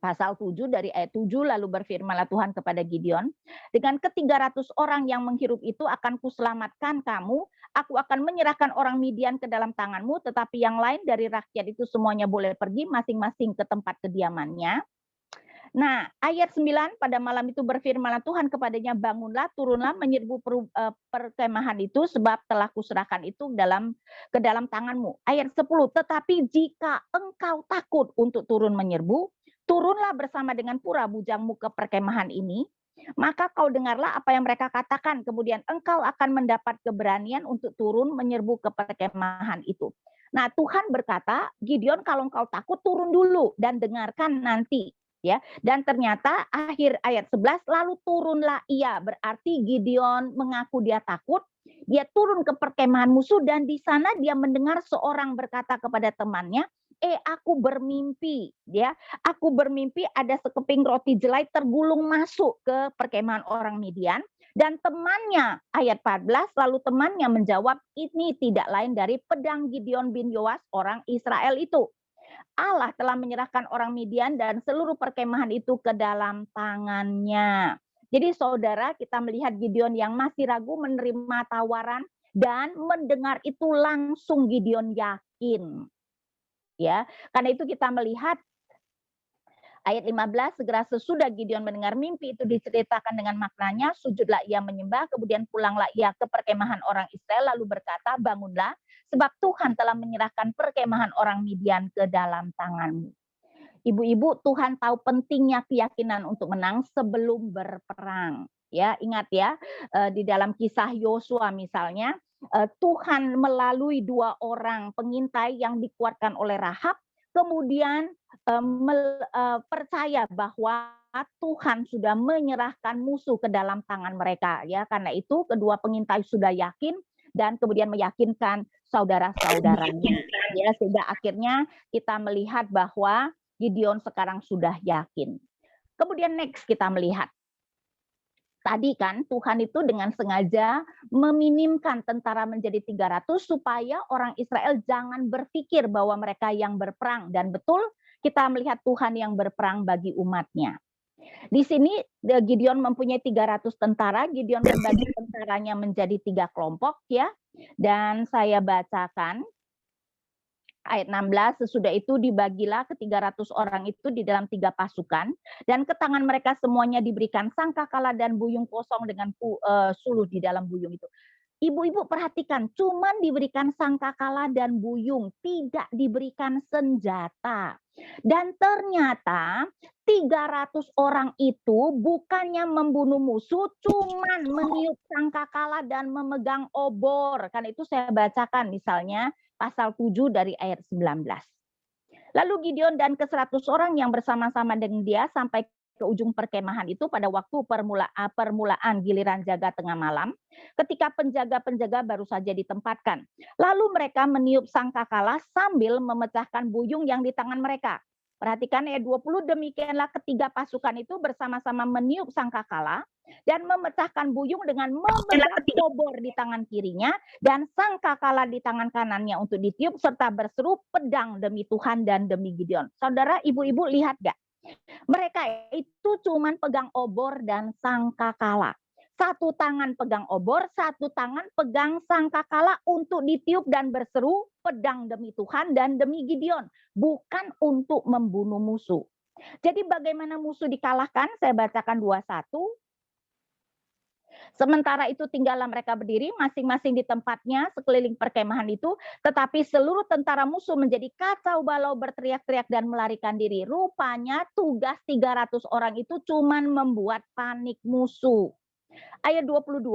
[SPEAKER 1] Pasal 7 dari ayat 7, lalu berfirmanlah Tuhan kepada Gideon, dengan ke-300 orang yang menghirup itu akan kuselamatkan kamu, aku akan menyerahkan orang Midian ke dalam tanganmu, tetapi yang lain dari rakyat itu semuanya boleh pergi masing-masing ke tempat kediamannya. Nah, ayat 9, pada malam itu berfirmanlah Tuhan kepadanya, bangunlah, turunlah menyerbu perkemahan itu, sebab telah kuserahkan itu ke dalam tanganmu. Ayat 10, tetapi jika engkau takut untuk turun menyerbu, turunlah bersama dengan pura bujangmu ke perkemahan ini, maka kau dengarlah apa yang mereka katakan, kemudian engkau akan mendapat keberanian untuk turun menyerbu ke perkemahan itu. Nah, Tuhan berkata, Gideon, kalau engkau takut turun dulu dan dengarkan nanti. Ya, dan ternyata akhir ayat 11, lalu turunlah ia, berarti Gideon mengaku dia takut, dia turun ke perkemahan musuh dan di sana dia mendengar seorang berkata kepada temannya, aku bermimpi, ya, aku bermimpi ada sekeping roti jelai tergulung masuk ke perkemahan orang Midian, dan temannya, ayat 14, lalu temannya menjawab, ini tidak lain dari pedang Gideon bin Yoas orang Israel itu. Allah telah menyerahkan orang Midian dan seluruh perkemahan itu ke dalam tangannya. Jadi saudara, kita melihat Gideon yang masih ragu menerima tawaran dan mendengar itu langsung Gideon yakin. Ya, karena itu kita melihat ayat 15, segera sesudah Gideon mendengar mimpi itu diceritakan dengan maknanya, sujudlah ia menyembah, kemudian pulanglah ia ke perkemahan orang Israel, lalu berkata, bangunlah, sebab Tuhan telah menyerahkan perkemahan orang Midian ke dalam tanganmu. Ibu-ibu, Tuhan tahu pentingnya keyakinan untuk menang sebelum berperang. Ya, ingat ya, di dalam kisah Yosua misalnya, Tuhan melalui 2 orang pengintai yang dikuatkan oleh Rahab, kemudian percaya bahwa Tuhan sudah menyerahkan musuh ke dalam tangan mereka. Ya, karena itu kedua pengintai sudah yakin dan kemudian meyakinkan saudara-saudaranya. Ya, sehingga akhirnya kita melihat bahwa Gideon sekarang sudah yakin. Kemudian next kita melihat. Tadi kan Tuhan itu dengan sengaja meminimkan tentara menjadi 300 supaya orang Israel jangan berpikir bahwa mereka yang berperang. Dan betul kita melihat Tuhan yang berperang bagi umatnya. Di sini Gideon mempunyai 300 tentara, Gideon membagi tentaranya menjadi 3 kelompok ya. Dan saya bacakan Ayat 16, sesudah itu dibagilah ke 300 orang itu di dalam 3 pasukan, dan ke tangan mereka semuanya diberikan sangkakala dan buyung kosong dengan suluh di dalam buyung itu. Ibu-ibu perhatikan, cuman diberikan sangkakala dan buyung, tidak diberikan senjata. Dan ternyata 300 orang itu bukannya membunuh musuh, cuman meniup sangkakala dan memegang obor. Kan itu saya bacakan misalnya pasal 7 dari ayat 19. Lalu Gideon dan ke-100 orang yang bersama-sama dengan dia sampai ke ujung perkemahan itu pada waktu permulaan giliran jaga tengah malam, ketika penjaga-penjaga baru saja ditempatkan. Lalu mereka meniup sangkakala sambil memecahkan buyung yang di tangan mereka. Perhatikan ayat 20, demikianlah ketiga pasukan itu bersama-sama meniup sangkakala dan memecahkan buyung dengan memegang obor di tangan kirinya dan sangkakala di tangan kanannya untuk ditiup serta berseru pedang demi Tuhan dan demi Gideon. Saudara, ibu-ibu lihat gak? Mereka itu cuman pegang obor dan sangkakala. Satu tangan pegang obor, satu tangan pegang sangkakala untuk ditiup dan berseru pedang demi Tuhan dan demi Gideon, bukan untuk membunuh musuh. Jadi bagaimana musuh dikalahkan? Saya bacakan 21. Sementara itu tinggallah mereka berdiri masing-masing di tempatnya sekeliling perkemahan itu, tetapi seluruh tentara musuh menjadi kacau balau berteriak-teriak dan melarikan diri. Rupanya tugas 300 orang itu cuman membuat panik musuh. Ayat 22,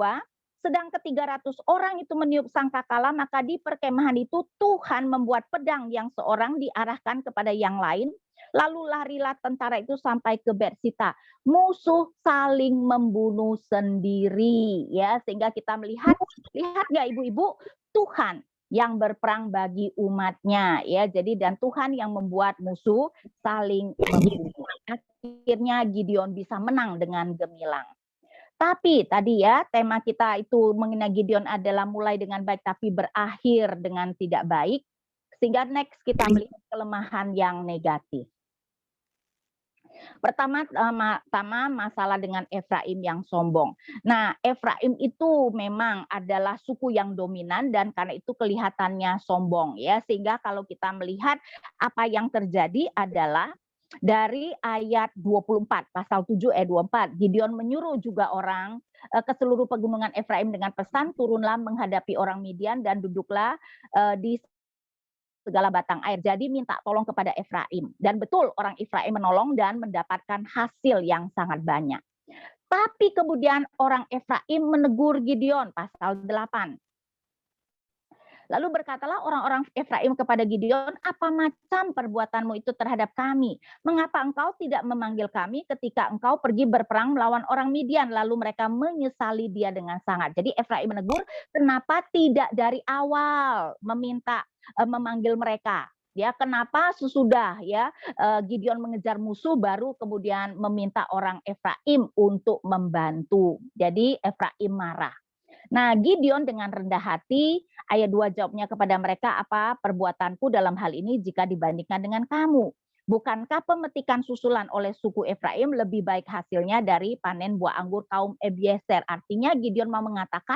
[SPEAKER 1] sedang ke-300 orang itu meniup sangkakala, maka di perkemahan itu Tuhan membuat pedang yang seorang diarahkan kepada yang lain. Lalu larilah tentara itu sampai ke Bersita. Musuh saling membunuh sendiri, ya, sehingga kita lihat nggak ibu-ibu, Tuhan yang berperang bagi umatnya, ya. Jadi dan Tuhan yang membuat musuh saling membunuh. Akhirnya Gideon bisa menang dengan gemilang. Tapi tadi ya, tema kita itu mengenai Gideon adalah mulai dengan baik tapi berakhir dengan tidak baik. Sehingga next kita melihat kelemahan yang negatif. Pertama masalah dengan Efraim yang sombong. Nah, Efraim itu memang adalah suku yang dominan dan karena itu kelihatannya sombong ya. Sehingga kalau kita melihat apa yang terjadi adalah dari ayat 24, pasal 7 ayat 24, Gideon menyuruh juga orang ke seluruh pegunungan Efraim dengan pesan, turunlah menghadapi orang Midian dan duduklah di segala batang air. Jadi minta tolong kepada Efraim. Dan betul orang Efraim menolong dan mendapatkan hasil yang sangat banyak. Tapi kemudian orang Efraim menegur Gideon, pasal 8. Lalu berkatalah orang-orang Efraim kepada Gideon, apa macam perbuatanmu itu terhadap kami? Mengapa engkau tidak memanggil kami ketika engkau pergi berperang melawan orang Midian? Lalu mereka menyesali dia dengan sangat. Jadi Efraim menegur, kenapa tidak dari awal memanggil mereka? Ya, kenapa sesudah ya Gideon mengejar musuh baru kemudian meminta orang Efraim untuk membantu. Jadi Efraim marah. Nah, Gideon dengan rendah hati, ayat 2 jawabnya kepada mereka, apa perbuatanku dalam hal ini jika dibandingkan dengan kamu? Bukankah pemetikan susulan oleh suku Efraim lebih baik hasilnya dari panen buah anggur kaum Ebiezer? Artinya Gideon mau mengatakan,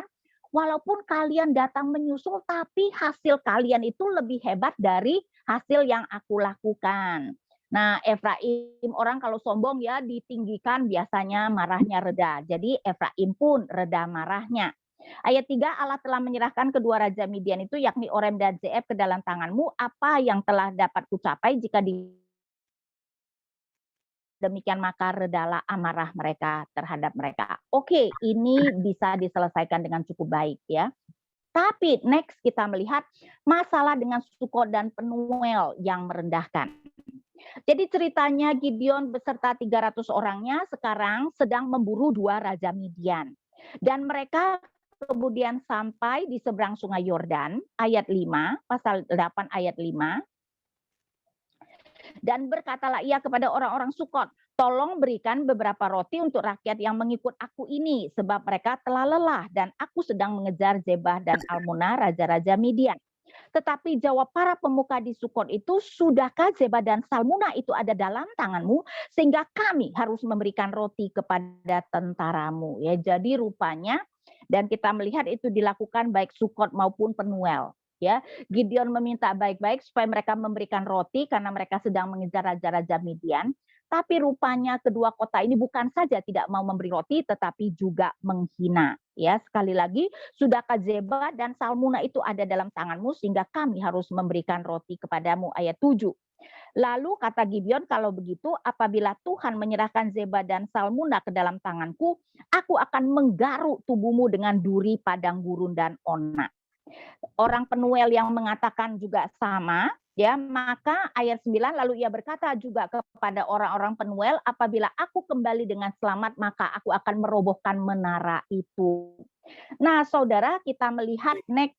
[SPEAKER 1] walaupun kalian datang menyusul, tapi hasil kalian itu lebih hebat dari hasil yang aku lakukan. Nah, Efraim orang kalau sombong ya ditinggikan biasanya marahnya reda. Jadi Efraim pun reda marahnya. Ayat 3, Allah telah menyerahkan kedua raja Midian itu yakni Orem dan Zeeb ke dalam tanganmu. Apa yang telah dapat kucapai jika demikian maka redalah amarah mereka terhadap mereka. Oke, ini bisa diselesaikan dengan cukup baik ya. Tapi next kita melihat masalah dengan Sukot dan Penuel yang merendahkan. Jadi ceritanya Gideon beserta 300 orangnya sekarang sedang memburu dua raja Midian. Dan mereka kemudian sampai di seberang sungai Yordan, ayat 5, pasal 8 ayat 5. Dan berkatalah ia kepada orang-orang Sukot, tolong berikan beberapa roti untuk rakyat yang mengikut aku ini, sebab mereka telah lelah dan aku sedang mengejar Zebah dan Almunah, raja-raja Midian. Tetapi jawab para pemuka di Sukot itu, sudahkah Zebah dan Salmunah itu ada dalam tanganmu, sehingga kami harus memberikan roti kepada tentaramu. Ya, jadi rupanya, dan kita melihat itu dilakukan baik Sukot maupun Penuel. ya. Gideon meminta baik-baik supaya mereka memberikan roti karena mereka sedang mengejar raja-raja Midian. Tapi rupanya kedua kota ini bukan saja tidak mau memberi roti, tetapi juga menghina. Ya, sekali lagi, sudahkah Zeba dan Salmuna itu ada dalam tanganmu sehingga kami harus memberikan roti kepadamu, ayat 7. Lalu kata Gideon, kalau begitu apabila Tuhan menyerahkan Zeba dan Salmuna ke dalam tanganku, aku akan menggaruk tubuhmu dengan duri, padang gurun, dan ona. Orang Penuel yang mengatakan juga sama, ya, maka ayat 9, lalu ia berkata juga kepada orang-orang Penuel, apabila aku kembali dengan selamat, maka aku akan merobohkan menara itu. Nah, saudara, kita melihat next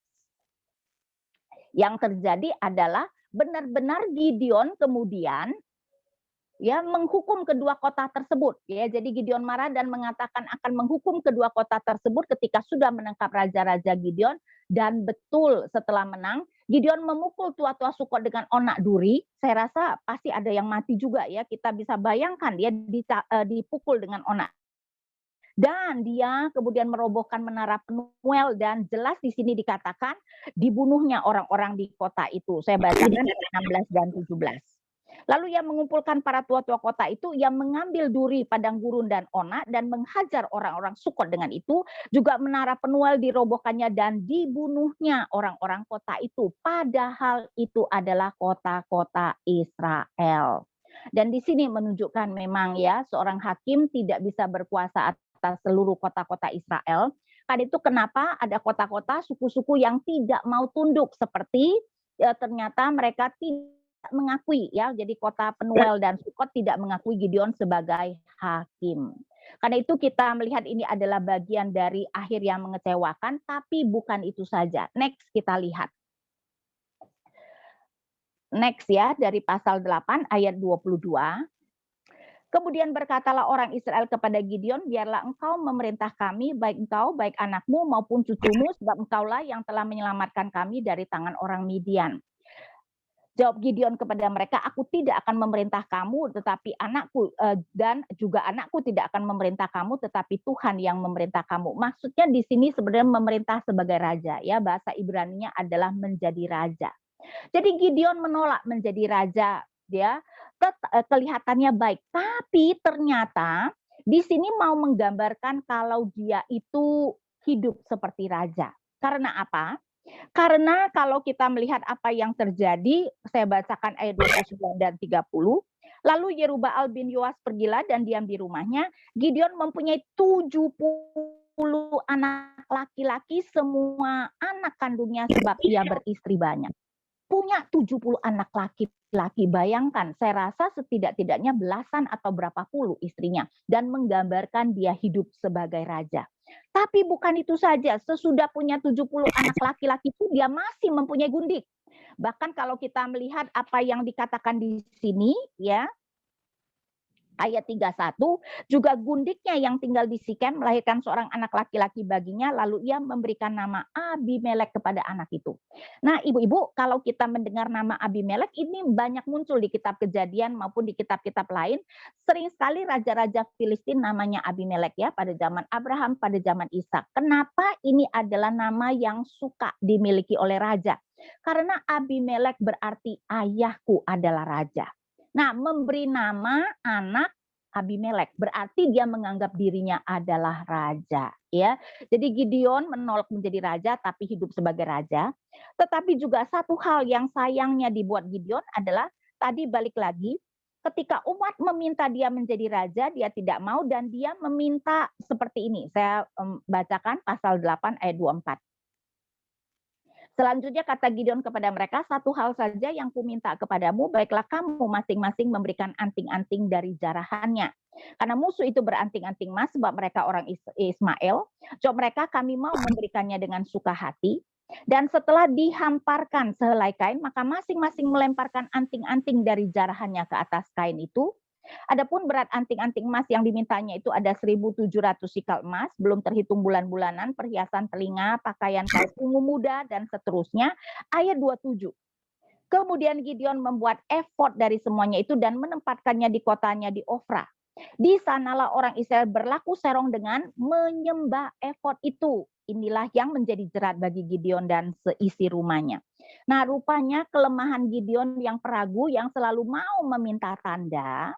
[SPEAKER 1] yang terjadi adalah benar-benar Gideon kemudian ya menghukum kedua kota tersebut, ya. Jadi Gideon marah dan mengatakan akan menghukum kedua kota tersebut ketika sudah menangkap raja-raja Gideon, dan betul setelah menang Gideon memukul tua-tua Sukot dengan onak duri. Saya rasa pasti ada yang mati juga, ya. Kita bisa bayangkan dia dipukul dengan onak. Dan dia kemudian merobohkan menara Penuel, dan jelas di sini dikatakan dibunuhnya orang-orang di kota itu. Saya bacakan ayat 16 dan 17. Lalu ia mengumpulkan para tua-tua kota itu, ia mengambil duri, padang gurun, dan ona, dan menghajar orang-orang Sukot dengan itu. Juga menara Penuel dirobohkannya dan dibunuhnya orang-orang kota itu. Padahal itu adalah kota-kota Israel. Dan di sini menunjukkan memang ya seorang hakim tidak bisa berkuasa atas seluruh kota-kota Israel. Karena itu kenapa ada kota-kota suku-suku yang tidak mau tunduk, seperti ya, ternyata mereka tidak mengakui, ya, jadi kota Penuel dan Sukot tidak mengakui Gideon sebagai hakim. Karena itu kita melihat ini adalah bagian dari akhir yang mengecewakan, tapi bukan itu saja. Next kita lihat. Next ya, dari pasal 8 ayat 22. Kemudian berkatalah orang Israel kepada Gideon, biarlah engkau memerintah kami, baik engkau, baik anakmu maupun cucumu, sebab engkaulah yang telah menyelamatkan kami dari tangan orang Midian. Jawab Gideon kepada mereka, aku tidak akan memerintah kamu, tetapi anakku dan juga anakku tidak akan memerintah kamu, tetapi Tuhan yang memerintah kamu. Maksudnya di sini sebenarnya memerintah sebagai raja, ya, bahasa Ibraninya adalah menjadi raja. Jadi Gideon menolak menjadi raja, dia kelihatannya baik, tapi ternyata di sini mau menggambarkan kalau dia itu hidup seperti raja. Karena apa? Karena kalau kita melihat apa yang terjadi, saya bacakan ayat 29 dan 30. Lalu Yerubbaal bin Yoas pergilah dan diam di rumahnya. Gideon mempunyai 70 anak laki-laki, semua anak kandungnya, sebab ia beristri banyak. Punya 70 anak laki-laki, bayangkan, saya rasa setidak-tidaknya belasan atau berapa puluh istrinya, dan menggambarkan dia hidup sebagai raja. Tapi bukan itu saja, sesudah punya 70 anak laki-laki itu dia masih mempunyai gundik. Bahkan kalau kita melihat apa yang dikatakan di sini, ya, ayat 31, juga gundiknya yang tinggal di Sikem melahirkan seorang anak laki-laki baginya, lalu ia memberikan nama Abimelek kepada anak itu. Nah, ibu-ibu, kalau kita mendengar nama Abimelek, ini banyak muncul di kitab Kejadian maupun di kitab-kitab lain. Sering sekali raja-raja Filistin namanya Abimelek, ya, pada zaman Abraham, pada zaman Ishak. Kenapa ini adalah nama yang suka dimiliki oleh raja? Karena Abimelek berarti ayahku adalah raja. Nah, memberi nama anak Abimelek berarti dia menganggap dirinya adalah raja, ya. Jadi Gideon menolak menjadi raja tapi hidup sebagai raja. Tetapi juga satu hal yang sayangnya dibuat Gideon adalah tadi balik lagi, ketika umat meminta dia menjadi raja, dia tidak mau dan dia meminta seperti ini. Saya bacakan pasal 8 ayat 24. Selanjutnya kata Gideon kepada mereka, satu hal saja yang kuminta kepadamu, baiklah kamu masing-masing memberikan anting-anting dari jarahannya. Karena musuh itu beranting-anting emas, sebab mereka orang Ismail. Jawab mereka, kami mau memberikannya dengan suka hati. Dan setelah dihamparkan sehelai kain, maka masing-masing melemparkan anting-anting dari jarahannya ke atas kain itu. Adapun berat anting-anting emas yang dimintanya itu ada 1.700 sikal emas, belum terhitung bulan-bulanan, perhiasan telinga, pakaian kain ungu muda, dan seterusnya. Ayat 27. Kemudian Gideon membuat efod dari semuanya itu dan menempatkannya di kotanya di Ofra. Di sanalah orang Israel berlaku serong dengan menyembah efod itu. Inilah yang menjadi jerat bagi Gideon dan seisi rumahnya. Nah, rupanya kelemahan Gideon yang peragu, yang selalu mau meminta tanda,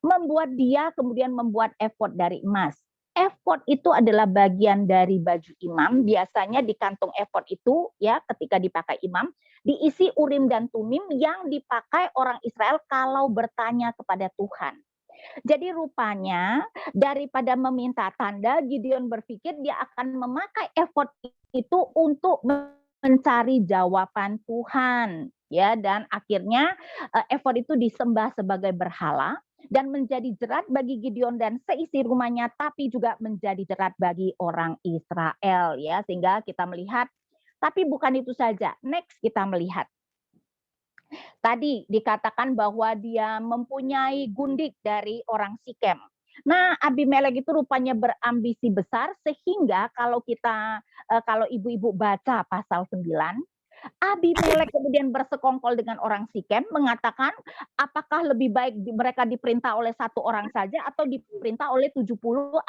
[SPEAKER 1] membuat dia kemudian membuat efod dari emas. Efod itu adalah bagian dari baju imam. Biasanya di kantung efod itu, ya, ketika dipakai imam, diisi urim dan tumim yang dipakai orang Israel kalau bertanya kepada Tuhan. Jadi rupanya daripada meminta tanda, Gideon berpikir dia akan memakai efod itu untuk mencari jawaban Tuhan, ya, dan akhirnya efod itu disembah sebagai berhala dan menjadi jerat bagi Gideon dan seisi rumahnya, tapi juga menjadi jerat bagi orang Israel, ya, sehingga kita melihat. Tapi bukan itu saja. Next kita melihat tadi dikatakan bahwa dia mempunyai gundik dari orang Sikem. Nah, Abimelek itu rupanya berambisi besar sehingga kalau ibu-ibu baca pasal 9, Abimelek kemudian bersekongkol dengan orang Sikem mengatakan, apakah lebih baik mereka diperintah oleh satu orang saja atau diperintah oleh 70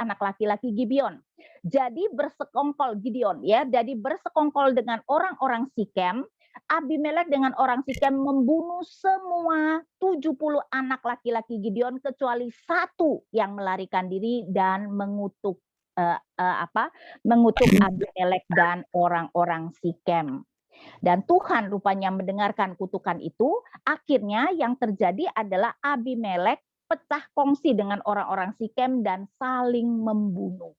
[SPEAKER 1] anak laki-laki Gibeon. Jadi bersekongkol Gideon, ya. Jadi bersekongkol dengan orang-orang Sikem. Abimelek dengan orang Sikem membunuh semua 70 anak laki-laki Gideon kecuali satu yang melarikan diri dan mengutuk mengutuk Abimelek dan orang-orang Sikem. Dan Tuhan rupanya mendengarkan kutukan itu, akhirnya yang terjadi adalah Abimelek pecah kongsi dengan orang-orang Sikem dan saling membunuh.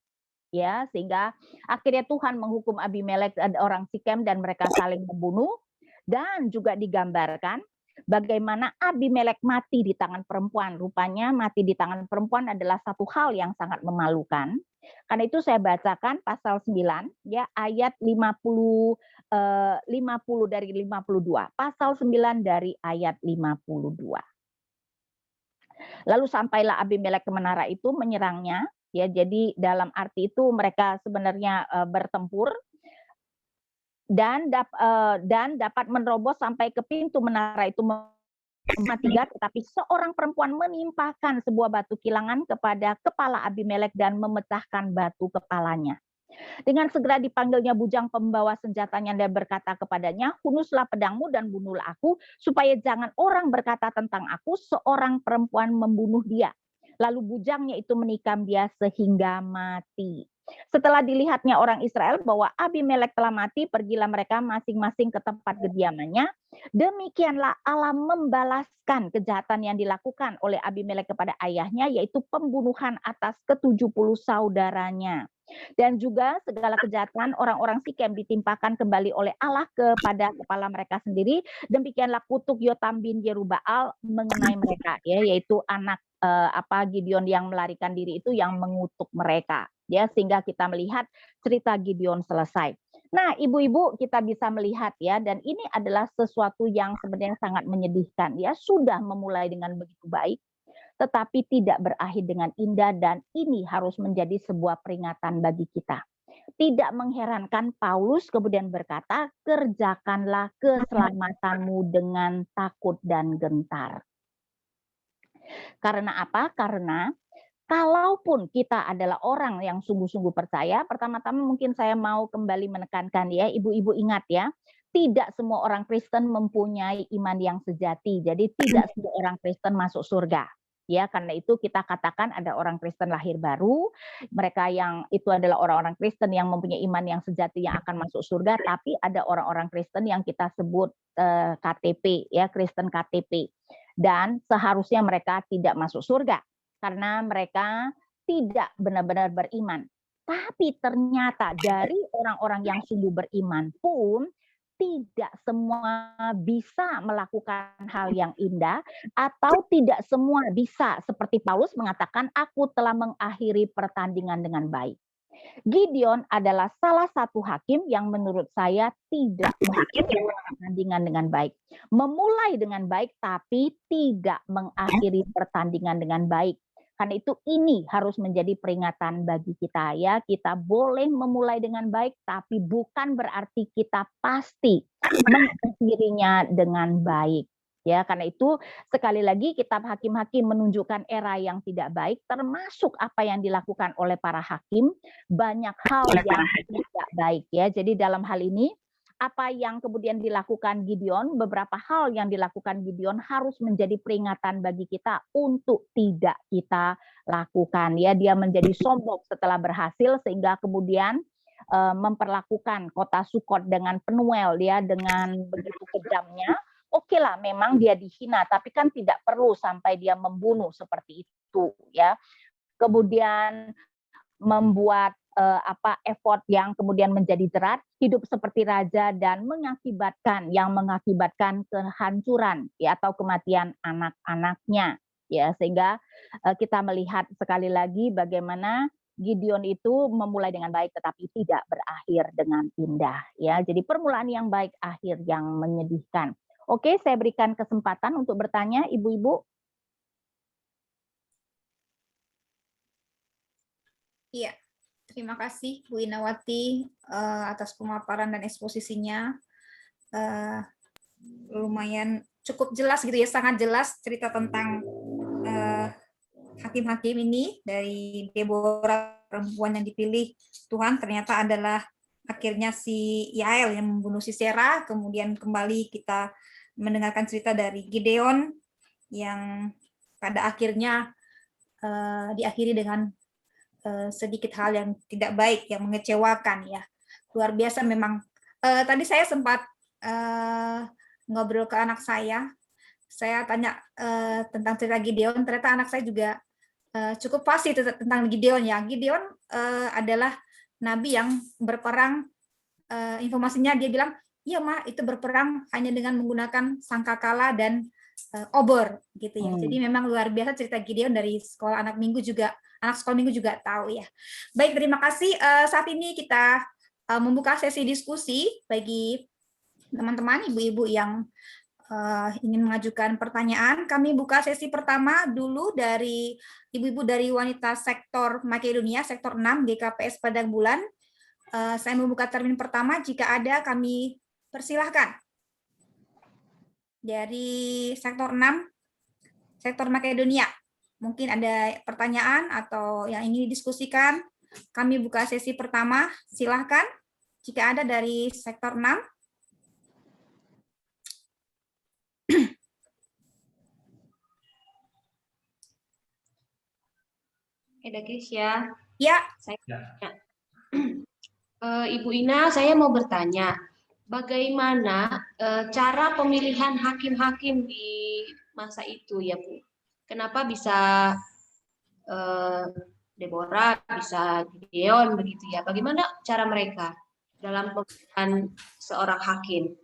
[SPEAKER 1] Ya, sehingga akhirnya Tuhan menghukum Abimelek dan orang Sikem dan mereka saling membunuh. Dan juga digambarkan bagaimana Abimelek mati di tangan perempuan. Rupanya mati di tangan perempuan adalah satu hal yang sangat memalukan. Karena itu saya bacakan pasal 9, ya, ayat 50 dari 52. Pasal 9 dari ayat 52. Lalu sampailah Abimelek ke menara itu menyerangnya, ya. Jadi dalam arti itu mereka sebenarnya bertempur dan dapat menerobos sampai ke pintu menara itu mematikan, tetapi seorang perempuan menimpakan sebuah batu kilangan kepada kepala Abimelek dan memecahkan batu kepalanya. Dengan segera dipanggilnya bujang pembawa senjatanya dan berkata kepadanya, "Hunuslah pedangmu dan bunuhlah aku, supaya jangan orang berkata tentang aku, seorang perempuan membunuh dia." Lalu bujangnya itu menikam dia sehingga mati. Setelah dilihatnya orang Israel bahwa Abimelek telah mati, pergilah mereka masing-masing ke tempat kediamannya. Demikianlah Allah membalaskan kejahatan yang dilakukan oleh Abimelek kepada ayahnya, yaitu pembunuhan atas ke-70 saudaranya. Dan juga segala kejahatan orang-orang Sikem ditimpakan kembali oleh Allah kepada kepala mereka sendiri. Demikianlah kutuk Yotam bin Yerubbaal mengenai mereka, ya, yaitu anak Gideon yang melarikan diri itu yang mengutuk mereka, ya, sehingga kita melihat cerita Gideon selesai. Nah, ibu-ibu, kita bisa melihat, ya, dan ini adalah sesuatu yang sebenarnya sangat menyedihkan, ya. Sudah memulai dengan begitu baik, tetapi tidak berakhir dengan indah, dan ini harus menjadi sebuah peringatan bagi kita. Tidak mengherankan Paulus kemudian berkata, "Kerjakanlah keselamatanmu dengan takut dan gentar." Karena apa? Karena kalaupun kita adalah orang yang sungguh-sungguh percaya, pertama-tama mungkin saya mau kembali menekankan, ya, ibu-ibu, ingat, ya, tidak semua orang Kristen mempunyai iman yang sejati. Jadi tidak semua orang Kristen masuk surga. Ya, karena itu kita katakan ada orang Kristen lahir baru, mereka yang itu adalah orang-orang Kristen yang mempunyai iman yang sejati yang akan masuk surga, tapi ada orang-orang Kristen yang kita sebut KTP, ya, Kristen KTP. Dan seharusnya mereka tidak masuk surga karena mereka tidak benar-benar beriman. Tapi ternyata dari orang-orang yang sungguh beriman pun tidak semua bisa melakukan hal yang indah, atau tidak semua bisa seperti Paulus mengatakan, "Aku telah mengakhiri pertandingan dengan baik." Gideon adalah salah satu hakim yang menurut saya tidak mengakhiri pertandingan dengan baik. Memulai dengan baik tapi tidak mengakhiri pertandingan dengan baik. Karena itu ini harus menjadi peringatan bagi kita, ya. Kita boleh memulai dengan baik tapi bukan berarti kita pasti mengakhirinya dengan baik. Ya, karena itu sekali lagi kitab Hakim-Hakim menunjukkan era yang tidak baik, termasuk apa yang dilakukan oleh para hakim, banyak hal yang tidak baik, ya. Jadi dalam hal ini apa yang kemudian dilakukan Gideon, beberapa hal yang dilakukan Gideon harus menjadi peringatan bagi kita untuk tidak kita lakukan. Ya, dia menjadi sombong setelah berhasil sehingga kemudian memperlakukan kota Sukot dengan Penuel, ya, dengan begitu kejamnya. Oke lah, memang dia dihina, tapi kan tidak perlu sampai dia membunuh seperti itu, ya. Kemudian membuat effort yang kemudian menjadi jerat, hidup seperti raja dan mengakibatkan kehancuran, ya, atau kematian anak-anaknya, ya, sehingga kita melihat sekali lagi bagaimana Gideon itu memulai dengan baik tetapi tidak berakhir dengan indah, ya. Jadi permulaan yang baik, akhir yang menyedihkan. Oke, saya berikan kesempatan untuk bertanya, Ibu-ibu.
[SPEAKER 2] Iya, terima kasih Bu Inawati atas pemaparan dan eksposisinya. Lumayan cukup jelas gitu ya, sangat jelas cerita tentang hakim-hakim ini, dari Deborah, perempuan yang dipilih Tuhan ternyata adalah akhirnya si Yael yang membunuh Sisera. Kemudian kembali kita mendengarkan cerita dari Gideon yang pada akhirnya diakhiri dengan sedikit hal yang tidak baik, yang mengecewakan, ya. Luar biasa memang. Tadi saya sempat ngobrol ke anak saya tanya tentang cerita Gideon, ternyata anak saya juga cukup fasih tentang Gideon, ya. Gideon adalah nabi yang berperang, informasinya dia bilang, iya Ma, itu berperang hanya dengan menggunakan sangkakala dan obor, gitu ya. Jadi memang luar biasa cerita Gideon, dari sekolah anak sekolah minggu juga tahu, ya. Baik, terima kasih. Saat ini kita membuka sesi diskusi bagi teman-teman ibu-ibu yang ingin mengajukan pertanyaan. Kami buka sesi pertama dulu dari ibu-ibu dari wanita sektor Makedonia, sektor 6 GKPS Padang Bulan. Saya membuka termin pertama, jika ada kami persilahkan. Dari sektor 6, sektor Makedonia, mungkin ada pertanyaan atau yang ingin didiskusikan. Kami buka sesi pertama, silahkan jika ada dari sektor 6.
[SPEAKER 3] Ada Kesia.
[SPEAKER 2] Ya.
[SPEAKER 3] Ibu Ina, saya mau bertanya, bagaimana cara pemilihan hakim-hakim di masa itu, ya Bu? Kenapa bisa Deborah, bisa Gideon begitu ya? Bagaimana cara mereka dalam pemilihan seorang hakim?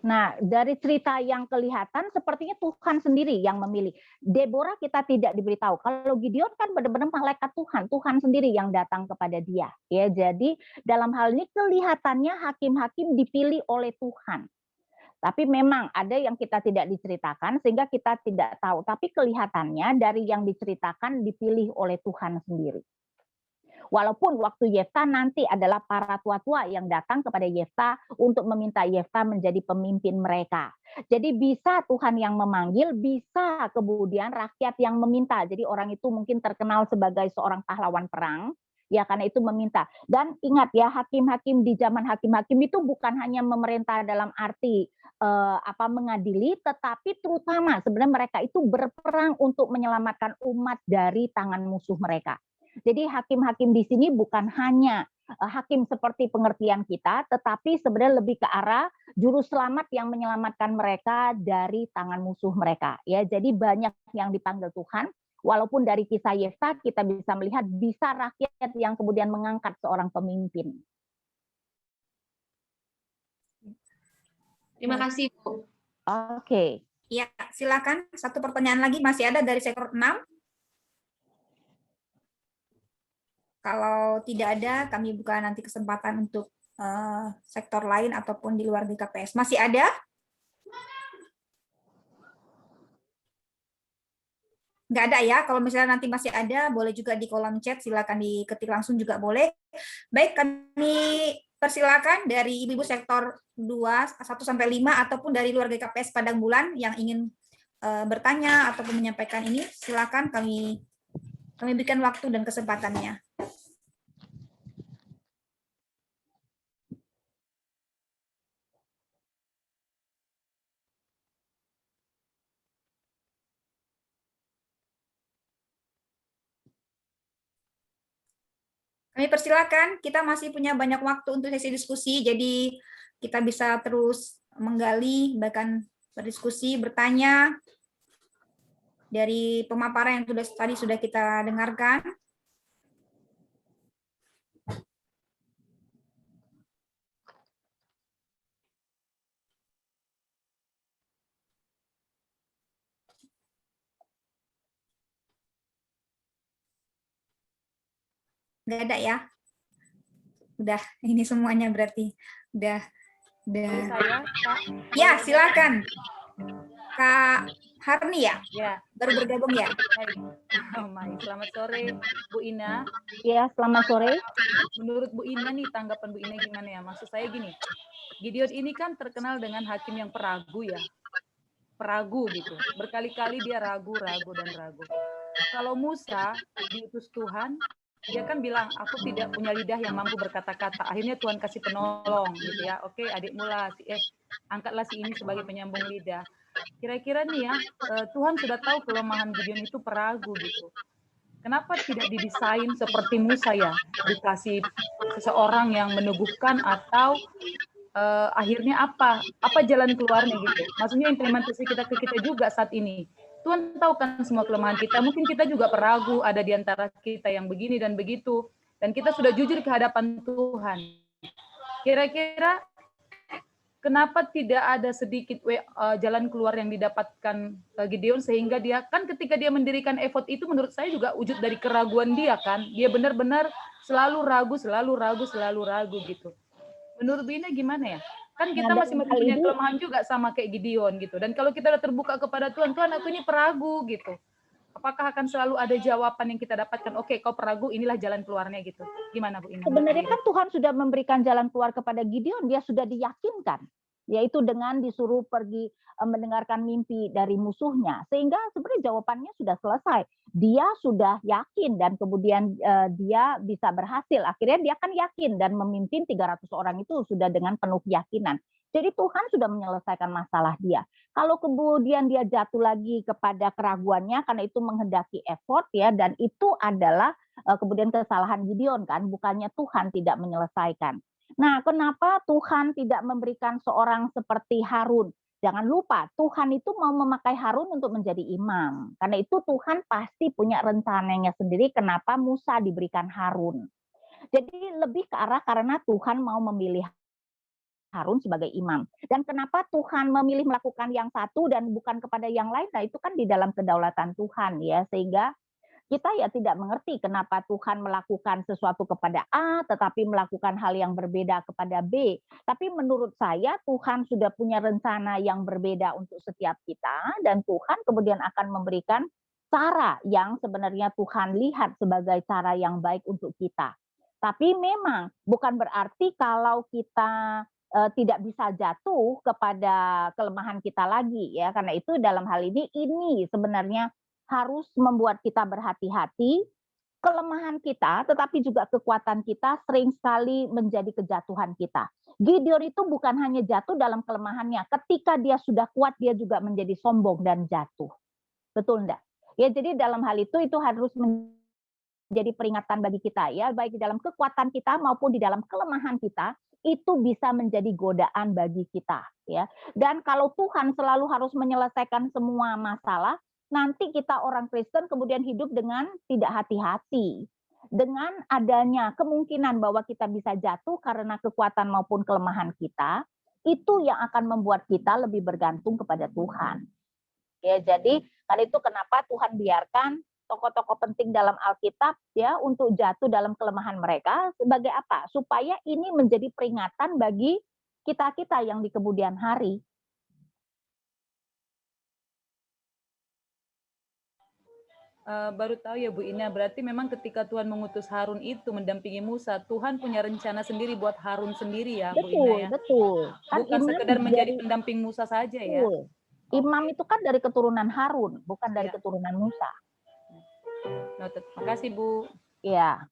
[SPEAKER 1] Nah, dari cerita yang kelihatan sepertinya Tuhan sendiri yang memilih. Deborah kita tidak diberitahu. Kalau Gideon kan benar-benar malaikat Tuhan, Tuhan sendiri yang datang kepada dia. Ya, jadi dalam hal ini kelihatannya hakim-hakim dipilih oleh Tuhan. Tapi memang ada yang kita tidak diceritakan sehingga kita tidak tahu. Tapi kelihatannya dari yang diceritakan dipilih oleh Tuhan sendiri. Walaupun waktu Yefta nanti adalah para tua-tua yang datang kepada Yefta untuk meminta Yefta menjadi pemimpin mereka. Jadi bisa Tuhan yang memanggil, bisa kemudian rakyat yang meminta. Jadi orang itu mungkin terkenal sebagai seorang pahlawan perang, ya karena itu meminta. Dan ingat ya, hakim-hakim di zaman hakim-hakim itu bukan hanya memerintah dalam arti mengadili, tetapi terutama sebenarnya mereka itu berperang untuk menyelamatkan umat dari tangan musuh mereka. Jadi hakim-hakim di sini bukan hanya hakim seperti pengertian kita, tetapi sebenarnya lebih ke arah juru selamat yang menyelamatkan mereka dari tangan musuh mereka. Ya, jadi banyak yang dipanggil Tuhan. Walaupun dari kisah Yefta kita bisa melihat bisa rakyat yang kemudian mengangkat seorang pemimpin.
[SPEAKER 3] Terima kasih, Bu.
[SPEAKER 1] Oke.
[SPEAKER 2] Ya, silakan. Satu pertanyaan lagi masih ada dari sektor 6. Kalau tidak ada, kami buka nanti kesempatan untuk sektor lain ataupun di luar GKPS. Masih ada? Nggak ada ya. Kalau misalnya nanti masih ada, boleh juga di kolom chat, silakan diketik langsung juga boleh. Baik, kami persilakan dari ibu-ibu sektor 2, 1-5, ataupun dari luar GKPS Padang Bulan yang ingin bertanya ataupun menyampaikan ini, silakan kami berikan waktu dan kesempatannya. . 。 . 。 . . . . . . . . . . 。 . . 。 . 。 . 。 . 。 . 。 . 。 . 。 . 。 . 。 . 。 。 . 。 . 。 . 。 。 . 。 。 . 。 . 。 . 。 . 。 . 。 . Kami persilakan, kita masih punya banyak waktu untuk sesi diskusi, jadi kita bisa terus menggali, bahkan berdiskusi, bertanya dari pemaparan yang tadi sudah kita dengarkan. Nggak ada ya? Udah, ini semuanya berarti. Udah.
[SPEAKER 4] Saya, Kak.
[SPEAKER 2] Ya, silakan. Kak Harni ya?
[SPEAKER 4] Ya,
[SPEAKER 2] Baru bergabung ya?
[SPEAKER 4] baik. Selamat sore, Bu Ina.
[SPEAKER 1] Ya, selamat sore.
[SPEAKER 4] Menurut Bu Ina nih, tanggapan Bu Ina gimana ya? Maksud saya gini, Gideon ini kan terkenal dengan hakim yang peragu ya. Peragu gitu. Berkali-kali dia ragu. Kalau Musa diutus Tuhan, dia kan bilang, aku tidak punya lidah yang mampu berkata-kata. Akhirnya Tuhan kasih penolong gitu ya. Oke, adikmu lah, angkatlah si ini sebagai penyambung lidah. Kira-kira nih ya, Tuhan sudah tahu kelemahan Gideon itu peragu gitu. Kenapa tidak didesain seperti Musa ya? Dikasih seseorang yang meneguhkan atau akhirnya apa jalan keluarnya gitu. Maksudnya implementasi kita ke kita juga saat ini. Tuhan tahu kan semua kelemahan kita. Mungkin kita juga peragu, ada di antara kita yang begini dan begitu. Dan kita sudah jujur ke hadapan Tuhan. Kira-kira kenapa tidak ada sedikit jalan keluar yang didapatkan Gideon sehingga dia kan ketika dia mendirikan effort itu menurut saya juga wujud dari keraguan dia kan. Dia benar-benar selalu ragu gitu. Menurut Bina gimana ya? Kan kita masih mempunyai kelemahan juga sama kayak Gideon gitu. Dan kalau kita udah terbuka kepada Tuhan, Tuhan aku ini peragu gitu. Apakah akan selalu ada jawaban yang kita dapatkan? Oke, kau peragu, inilah jalan keluarnya gitu. Gimana Bu Ina?
[SPEAKER 1] Sebenarnya kan Tuhan sudah memberikan jalan keluar kepada Gideon, dia sudah diyakinkan, yaitu dengan disuruh pergi mendengarkan mimpi dari musuhnya. Sehingga sebenarnya jawabannya sudah selesai. Dia sudah yakin dan kemudian dia bisa berhasil. Akhirnya dia kan yakin dan memimpin 300 orang itu sudah dengan penuh keyakinan. Jadi Tuhan sudah menyelesaikan masalah dia. Kalau kemudian dia jatuh lagi kepada keraguannya karena itu menghendaki effort ya, dan itu adalah kemudian kesalahan Gideon kan, bukannya Tuhan tidak menyelesaikan. Nah, kenapa Tuhan tidak memberikan seorang seperti Harun? Jangan lupa, Tuhan itu mau memakai Harun untuk menjadi imam. Karena itu Tuhan pasti punya rencananya sendiri kenapa Musa diberikan Harun. Jadi lebih ke arah karena Tuhan mau memilih Harun sebagai imam. Dan kenapa Tuhan memilih melakukan yang satu dan bukan kepada yang lain? Nah, itu kan di dalam kedaulatan Tuhan ya, sehingga kita ya tidak mengerti kenapa Tuhan melakukan sesuatu kepada A tetapi melakukan hal yang berbeda kepada B. Tapi menurut saya Tuhan sudah punya rencana yang berbeda untuk setiap kita dan Tuhan kemudian akan memberikan cara yang sebenarnya Tuhan lihat sebagai cara yang baik untuk kita. Tapi memang bukan berarti kalau kita tidak bisa jatuh kepada kelemahan kita lagi ya, karena itu dalam hal ini sebenarnya harus membuat kita berhati-hati. Kelemahan kita tetapi juga kekuatan kita sering sekali menjadi kejatuhan kita. Gideon itu bukan hanya jatuh dalam kelemahannya, ketika dia sudah kuat dia juga menjadi sombong dan jatuh. Betul enggak? Ya, jadi dalam hal itu harus menjadi peringatan bagi kita ya, baik di dalam kekuatan kita maupun di dalam kelemahan kita, itu bisa menjadi godaan bagi kita ya. Dan kalau Tuhan selalu harus menyelesaikan semua masalah, nanti kita orang Kristen kemudian hidup dengan tidak hati-hati. Dengan adanya kemungkinan bahwa kita bisa jatuh karena kekuatan maupun kelemahan kita, itu yang akan membuat kita lebih bergantung kepada Tuhan. Ya, jadi karena itu kenapa Tuhan biarkan tokoh-tokoh penting dalam Alkitab ya untuk jatuh dalam kelemahan mereka sebagai apa? Supaya ini menjadi peringatan bagi kita-kita yang di kemudian hari.
[SPEAKER 4] Baru tahu ya Bu Ina, berarti memang ketika Tuhan mengutus Harun itu mendampingi Musa, Tuhan punya rencana sendiri buat Harun sendiri ya Bu Ina ya?
[SPEAKER 1] Betul.
[SPEAKER 4] Bukan sekedar menjadi pendamping Musa saja ya?
[SPEAKER 1] Imam itu kan dari keturunan Harun, bukan dari keturunan Musa.
[SPEAKER 4] Noted. Terima kasih Bu.
[SPEAKER 1] Iya.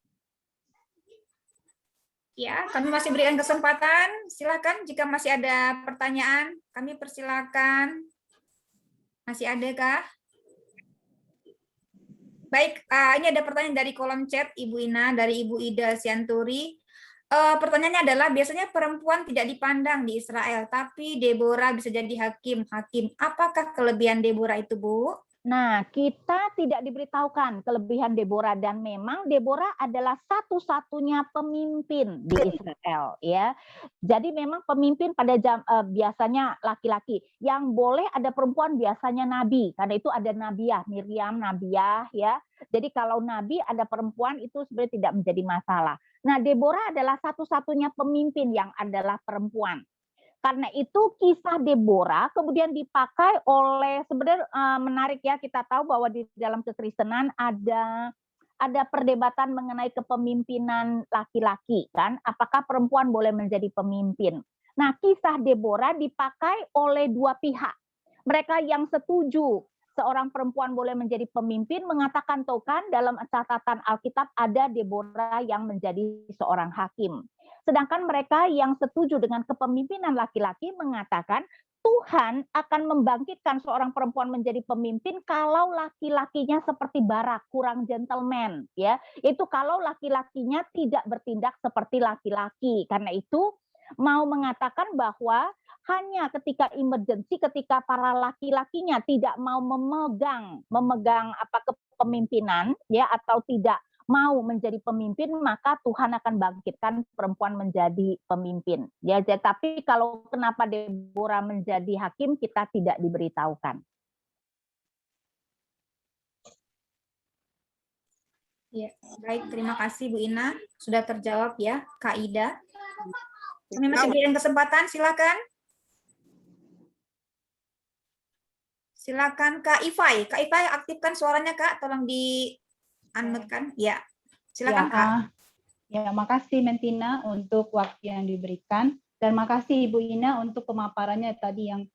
[SPEAKER 2] Ya, kami masih berikan kesempatan. Silakan jika masih ada pertanyaan, kami persilakan. Masih ada kah? Baik, ini ada pertanyaan dari kolom chat Ibu Ina, dari Ibu Ida Sianturi. Pertanyaannya adalah, biasanya perempuan tidak dipandang di Israel, tapi Deborah bisa jadi hakim. Apakah kelebihan Deborah itu, Bu?
[SPEAKER 1] Nah, kita tidak diberitahukan kelebihan Deborah, dan memang Deborah adalah satu-satunya pemimpin di Israel, ya. Jadi memang pemimpin pada biasanya laki-laki. Yang boleh ada perempuan biasanya nabi, karena itu ada nabiah, Miriam nabiah, ya. Jadi kalau nabi ada perempuan itu sebenarnya tidak menjadi masalah. Nah, Deborah adalah satu-satunya pemimpin yang adalah perempuan. Karena itu kisah Deborah kemudian dipakai oleh, sebenarnya menarik ya, kita tahu bahwa di dalam kekristenan ada perdebatan mengenai kepemimpinan laki-laki kan, apakah perempuan boleh menjadi pemimpin. Nah, kisah Deborah dipakai oleh dua pihak. Mereka yang setuju seorang perempuan boleh menjadi pemimpin mengatakan tuh kan dalam catatan Alkitab ada Deborah yang menjadi seorang hakim. Sedangkan mereka yang setuju dengan kepemimpinan laki-laki mengatakan Tuhan akan membangkitkan seorang perempuan menjadi pemimpin kalau laki-lakinya seperti Barak, kurang gentleman, ya. Itu kalau laki-lakinya tidak bertindak seperti laki-laki. Karena itu mau mengatakan bahwa hanya ketika emergency, ketika para laki-lakinya tidak mau memegang kepemimpinan, ya, atau tidak mau menjadi pemimpin, maka Tuhan akan bangkitkan perempuan menjadi pemimpin. Ya, tapi kalau kenapa Deborah menjadi hakim kita tidak diberitahukan.
[SPEAKER 2] Ya, baik, terima kasih Bu Ina, sudah terjawab ya, Kak Ida. Kami masih berikan kesempatan, silakan. Silakan Kak Ifai. Kak Ifai, aktifkan suaranya Kak, tolong di unmute-kan. Ya, silakan Kak.
[SPEAKER 5] Ya, makasih Mentina untuk waktu yang diberikan, dan makasih Ibu Ina untuk pemaparannya tadi yang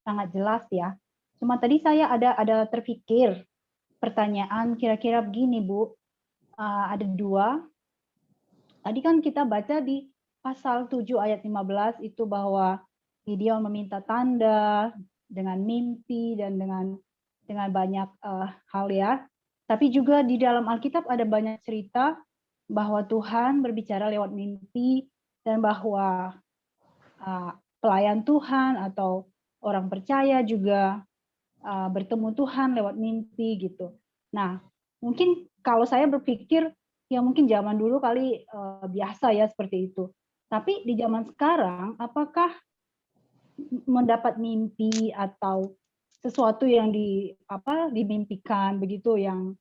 [SPEAKER 5] sangat jelas ya. Cuma tadi saya ada terpikir pertanyaan kira-kira begini Bu, ada dua. Tadi kan kita baca di pasal 7 ayat 15 itu bahwa Gideon meminta tanda dengan mimpi dan dengan banyak hal ya. Tapi juga di dalam Alkitab ada banyak cerita bahwa Tuhan berbicara lewat mimpi, dan bahwa pelayan Tuhan atau orang percaya juga bertemu Tuhan lewat mimpi gitu. Nah, mungkin kalau saya berpikir ya mungkin zaman dulu kali biasa ya seperti itu. Tapi di zaman sekarang apakah mendapat mimpi atau sesuatu yang dimimpikan begitu yang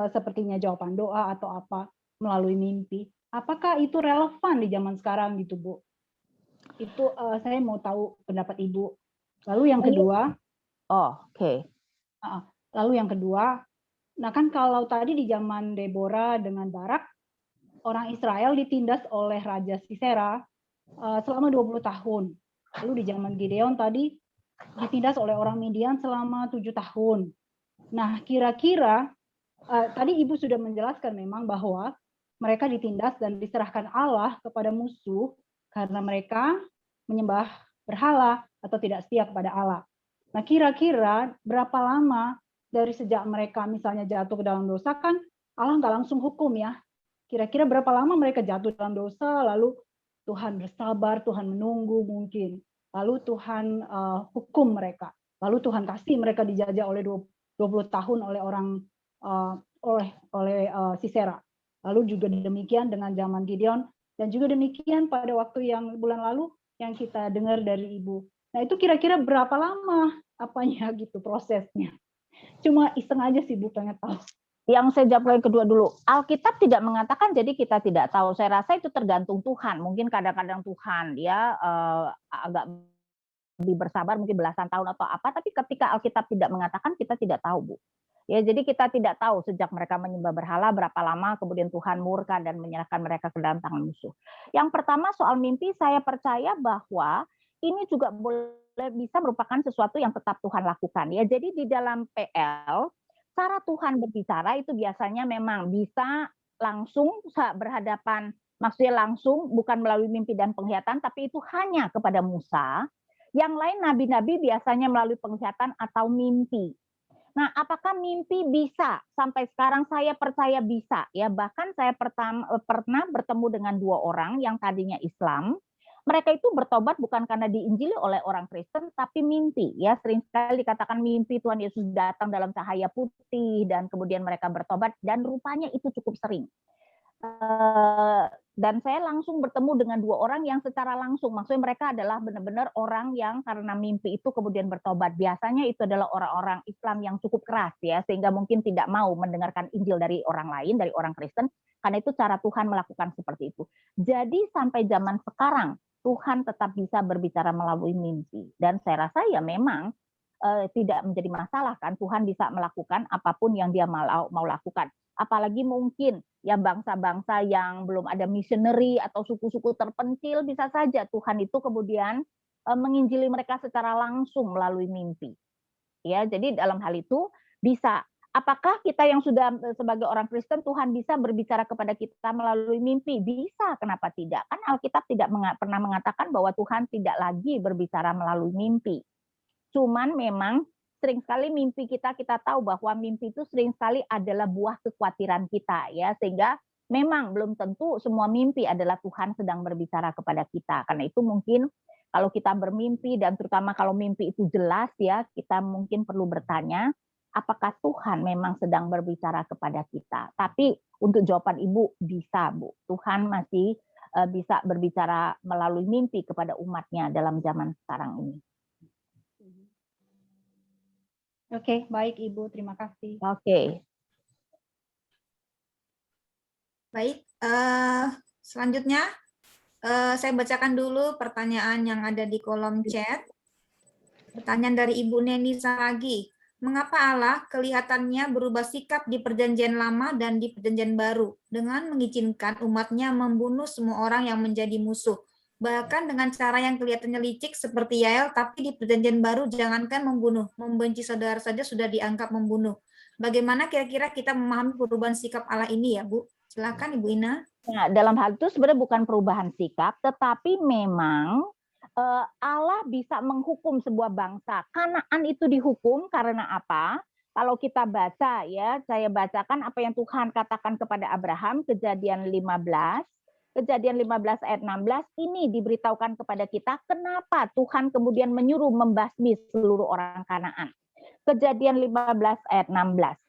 [SPEAKER 5] sepertinya jawaban doa atau apa melalui mimpi, apakah itu relevan di zaman sekarang gitu Bu? Itu saya mau tahu pendapat Ibu. Lalu yang kedua, lalu yang kedua, nah kan kalau tadi di zaman Deborah dengan Barak, orang Israel ditindas oleh Raja Sisera selama 20 tahun. Lalu di zaman Gideon tadi ditindas oleh orang Midian selama 7 tahun. Nah, kira-kira tadi Ibu sudah menjelaskan memang bahwa mereka ditindas dan diserahkan Allah kepada musuh karena mereka menyembah berhala atau tidak setia kepada Allah. Nah, kira-kira berapa lama dari sejak mereka misalnya jatuh ke dalam dosa, kan Allah nggak langsung hukum ya. Kira-kira berapa lama mereka jatuh dalam dosa, lalu Tuhan bersabar, Tuhan menunggu mungkin. Lalu Tuhan hukum mereka. Lalu Tuhan kasih mereka dijajah oleh 20 tahun oleh orang oleh Sisera. Lalu juga demikian dengan zaman Gideon, dan juga demikian pada waktu yang bulan lalu yang kita dengar dari Ibu. Nah, itu kira-kira berapa lama apanya gitu prosesnya? Cuma iseng aja sih Bu, pengen tahu.
[SPEAKER 1] Yang saya jawab yang kedua dulu. Alkitab tidak mengatakan jadi kita tidak tahu. Saya rasa itu tergantung Tuhan. Mungkin kadang-kadang Tuhan dia agak lebih bersabar, mungkin belasan tahun atau apa, tapi ketika Alkitab tidak mengatakan kita tidak tahu, Bu. Ya, jadi kita tidak tahu sejak mereka menyembah berhala berapa lama kemudian Tuhan murka dan menyerahkan mereka ke dalam tangan musuh. Yang pertama soal mimpi, saya percaya bahwa ini juga bisa merupakan sesuatu yang tetap Tuhan lakukan. Ya, jadi di dalam PL, cara Tuhan berbicara itu biasanya memang bisa langsung berhadapan, maksudnya langsung bukan melalui mimpi dan penglihatan, tapi itu hanya kepada Musa. Yang lain nabi-nabi biasanya melalui penglihatan atau mimpi. Nah, apakah mimpi bisa? Sampai sekarang saya percaya bisa ya. Bahkan saya pernah bertemu dengan 2 orang yang tadinya Islam. Mereka itu bertobat bukan karena diinjili oleh orang Kristen, tapi mimpi ya. Sering sekali dikatakan mimpi Tuhan Yesus datang dalam cahaya putih dan kemudian mereka bertobat dan rupanya itu cukup sering. Dan saya langsung bertemu dengan 2 orang yang secara langsung, maksudnya mereka adalah benar-benar orang yang karena mimpi itu kemudian bertobat. Biasanya itu adalah orang-orang Islam yang cukup keras ya, sehingga mungkin tidak mau mendengarkan Injil dari orang lain, dari orang Kristen, karena itu cara Tuhan melakukan seperti itu. Jadi sampai zaman sekarang, Tuhan tetap bisa berbicara melalui mimpi. Dan saya rasa ya memang tidak menjadi masalah kan, Tuhan bisa melakukan apapun yang dia mau lakukan. Apalagi mungkin ya bangsa-bangsa yang belum ada missionary atau suku-suku terpencil, bisa saja Tuhan itu kemudian menginjili mereka secara langsung melalui mimpi. Ya, jadi dalam hal itu bisa. Apakah kita yang sudah sebagai orang Kristen Tuhan bisa berbicara kepada kita melalui mimpi? Bisa, kenapa tidak? Kan Alkitab tidak pernah mengatakan bahwa Tuhan tidak lagi berbicara melalui mimpi. Cuman memang sering sekali mimpi kita tahu bahwa mimpi itu sering sekali adalah buah kekhawatiran kita ya, sehingga memang belum tentu semua mimpi adalah Tuhan sedang berbicara kepada kita. Karena itu mungkin kalau kita bermimpi dan terutama kalau mimpi itu jelas ya, kita mungkin perlu bertanya apakah Tuhan memang sedang berbicara kepada kita. Tapi untuk jawaban Ibu bisa Bu, Tuhan masih bisa berbicara melalui mimpi kepada umatnya dalam zaman sekarang ini.
[SPEAKER 5] Oke, baik Ibu, terima kasih.
[SPEAKER 1] Oke.
[SPEAKER 2] Baik, selanjutnya saya bacakan dulu pertanyaan yang ada di kolom chat. Pertanyaan dari Ibu Neni Saragi. Mengapa Allah kelihatannya berubah sikap di Perjanjian Lama dan di Perjanjian Baru dengan mengizinkan umatnya membunuh semua orang yang menjadi musuh? Bahkan dengan cara yang kelihatannya licik seperti Yael, tapi di Perjanjian Baru jangankan membunuh, membenci saudara saja sudah dianggap membunuh. Bagaimana kira-kira kita memahami perubahan sikap Allah ini ya, Bu? Silakan Ibu Ina.
[SPEAKER 1] Nah, dalam hal itu sebenarnya bukan perubahan sikap, tetapi memang Allah bisa menghukum sebuah bangsa. Kanaan itu dihukum karena apa? Kalau kita baca ya, saya bacakan apa yang Tuhan katakan kepada Abraham, Kejadian 15. Kejadian 15 ayat 16 ini diberitahukan kepada kita kenapa Tuhan kemudian menyuruh membasmi seluruh orang Kanaan. Kejadian 15 ayat 16.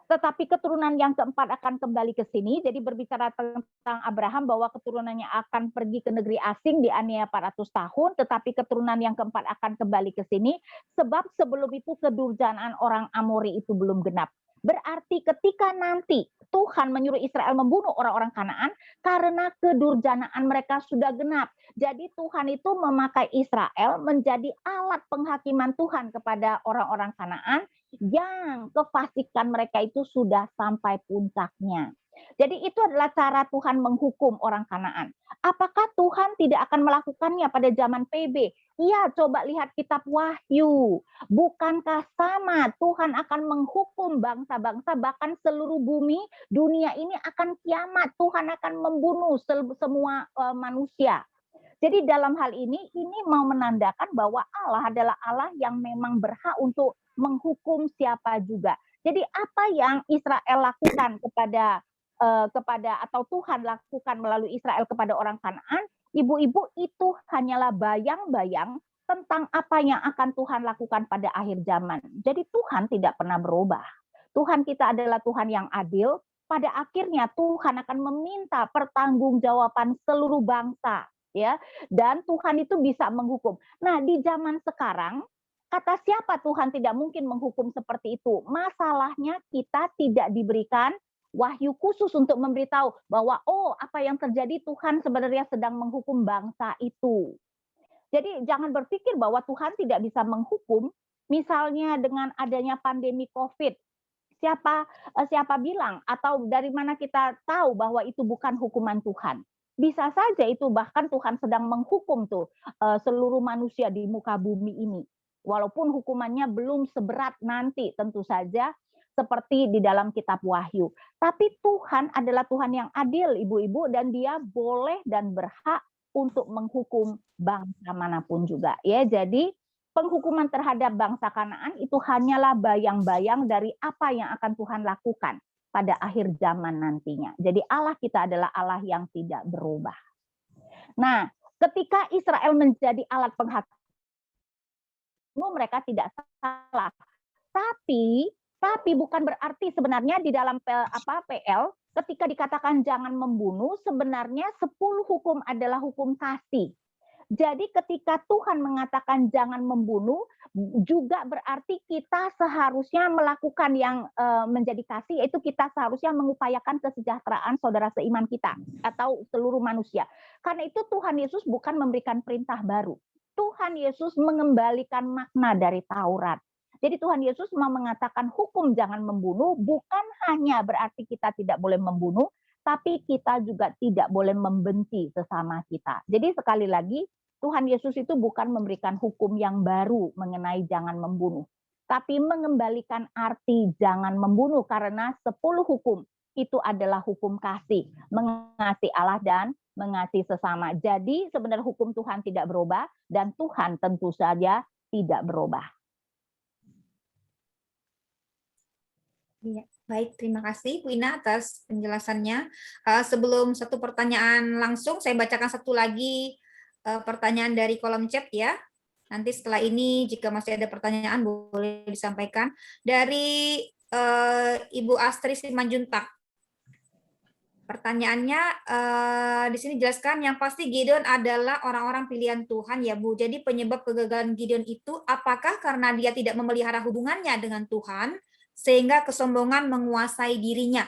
[SPEAKER 1] Tetapi keturunan yang keempat akan kembali ke sini, jadi berbicara tentang Abraham bahwa keturunannya akan pergi ke negeri asing dianiaya 400 tahun, tetapi keturunan yang keempat akan kembali ke sini, sebab sebelum itu kedurjanaan orang Amori itu belum genap. Berarti ketika nanti Tuhan menyuruh Israel membunuh orang-orang Kanaan karena kedurjanaan mereka sudah genap. Jadi Tuhan itu memakai Israel menjadi alat penghakiman Tuhan kepada orang-orang Kanaan yang kefasikan mereka itu sudah sampai puncaknya. Jadi itu adalah cara Tuhan menghukum orang Kanaan. Apakah Tuhan tidak akan melakukannya pada zaman PB? Iya, coba lihat kitab Wahyu. Bukankah sama Tuhan akan menghukum bangsa-bangsa, bahkan seluruh bumi, dunia ini akan kiamat. Tuhan akan membunuh semua manusia. Jadi dalam hal ini mau menandakan bahwa Allah adalah Allah yang memang berhak untuk menghukum siapa juga. Jadi apa yang Israel lakukan kepada atau Tuhan lakukan melalui Israel kepada orang Kanaan, ibu-ibu itu hanyalah bayang-bayang tentang apa yang akan Tuhan lakukan pada akhir zaman. Jadi Tuhan tidak pernah berubah. Tuhan kita adalah Tuhan yang adil. Pada akhirnya Tuhan akan meminta pertanggungjawaban seluruh bangsa, ya. Dan Tuhan itu bisa menghukum. Nah, di zaman sekarang kata siapa Tuhan tidak mungkin menghukum seperti itu? Masalahnya kita tidak diberikan wahyu khusus untuk memberitahu bahwa apa yang terjadi Tuhan sebenarnya sedang menghukum bangsa itu. Jadi jangan berpikir bahwa Tuhan tidak bisa menghukum, misalnya dengan adanya pandemi COVID. Siapa bilang atau dari mana kita tahu bahwa itu bukan hukuman Tuhan? Bisa saja itu bahkan Tuhan sedang menghukum seluruh manusia di muka bumi ini. Walaupun hukumannya belum seberat nanti tentu saja seperti di dalam kitab Wahyu. Tapi Tuhan adalah Tuhan yang adil, ibu-ibu, dan Dia boleh dan berhak untuk menghukum bangsa manapun juga. Ya, jadi penghukuman terhadap bangsa Kanaan itu hanyalah bayang-bayang dari apa yang akan Tuhan lakukan pada akhir zaman nantinya. Jadi Allah kita adalah Allah yang tidak berubah. Nah, ketika Israel menjadi alat penghakiman, mereka tidak salah. Tapi bukan berarti sebenarnya di dalam PL ketika dikatakan jangan membunuh, sebenarnya 10 hukum adalah hukum kasih. Jadi ketika Tuhan mengatakan jangan membunuh, juga berarti kita seharusnya melakukan yang menjadi kasih, yaitu kita seharusnya mengupayakan kesejahteraan saudara seiman kita atau seluruh manusia. Karena itu Tuhan Yesus bukan memberikan perintah baru. Tuhan Yesus mengembalikan makna dari Taurat. Jadi Tuhan Yesus mau mengatakan hukum jangan membunuh bukan hanya berarti kita tidak boleh membunuh, tapi kita juga tidak boleh membenci sesama kita. Jadi sekali lagi, Tuhan Yesus itu bukan memberikan hukum yang baru mengenai jangan membunuh, tapi mengembalikan arti jangan membunuh karena 10 hukum itu adalah hukum kasih, mengasihi Allah dan mengasihi sesama. Jadi sebenarnya hukum Tuhan tidak berubah dan Tuhan tentu saja tidak berubah.
[SPEAKER 2] Ya, baik, terima kasih Bu Ina atas penjelasannya. Sebelum satu pertanyaan langsung, saya bacakan satu lagi pertanyaan dari kolom chat ya. Nanti setelah ini jika masih ada pertanyaan boleh disampaikan. Dari Ibu Astri Simanjuntak. Pertanyaannya di sini jelaskan yang pasti Gideon adalah orang-orang pilihan Tuhan ya Bu. Jadi penyebab kegagalan Gideon itu apakah karena dia tidak memelihara hubungannya dengan Tuhan sehingga kesombongan menguasai dirinya?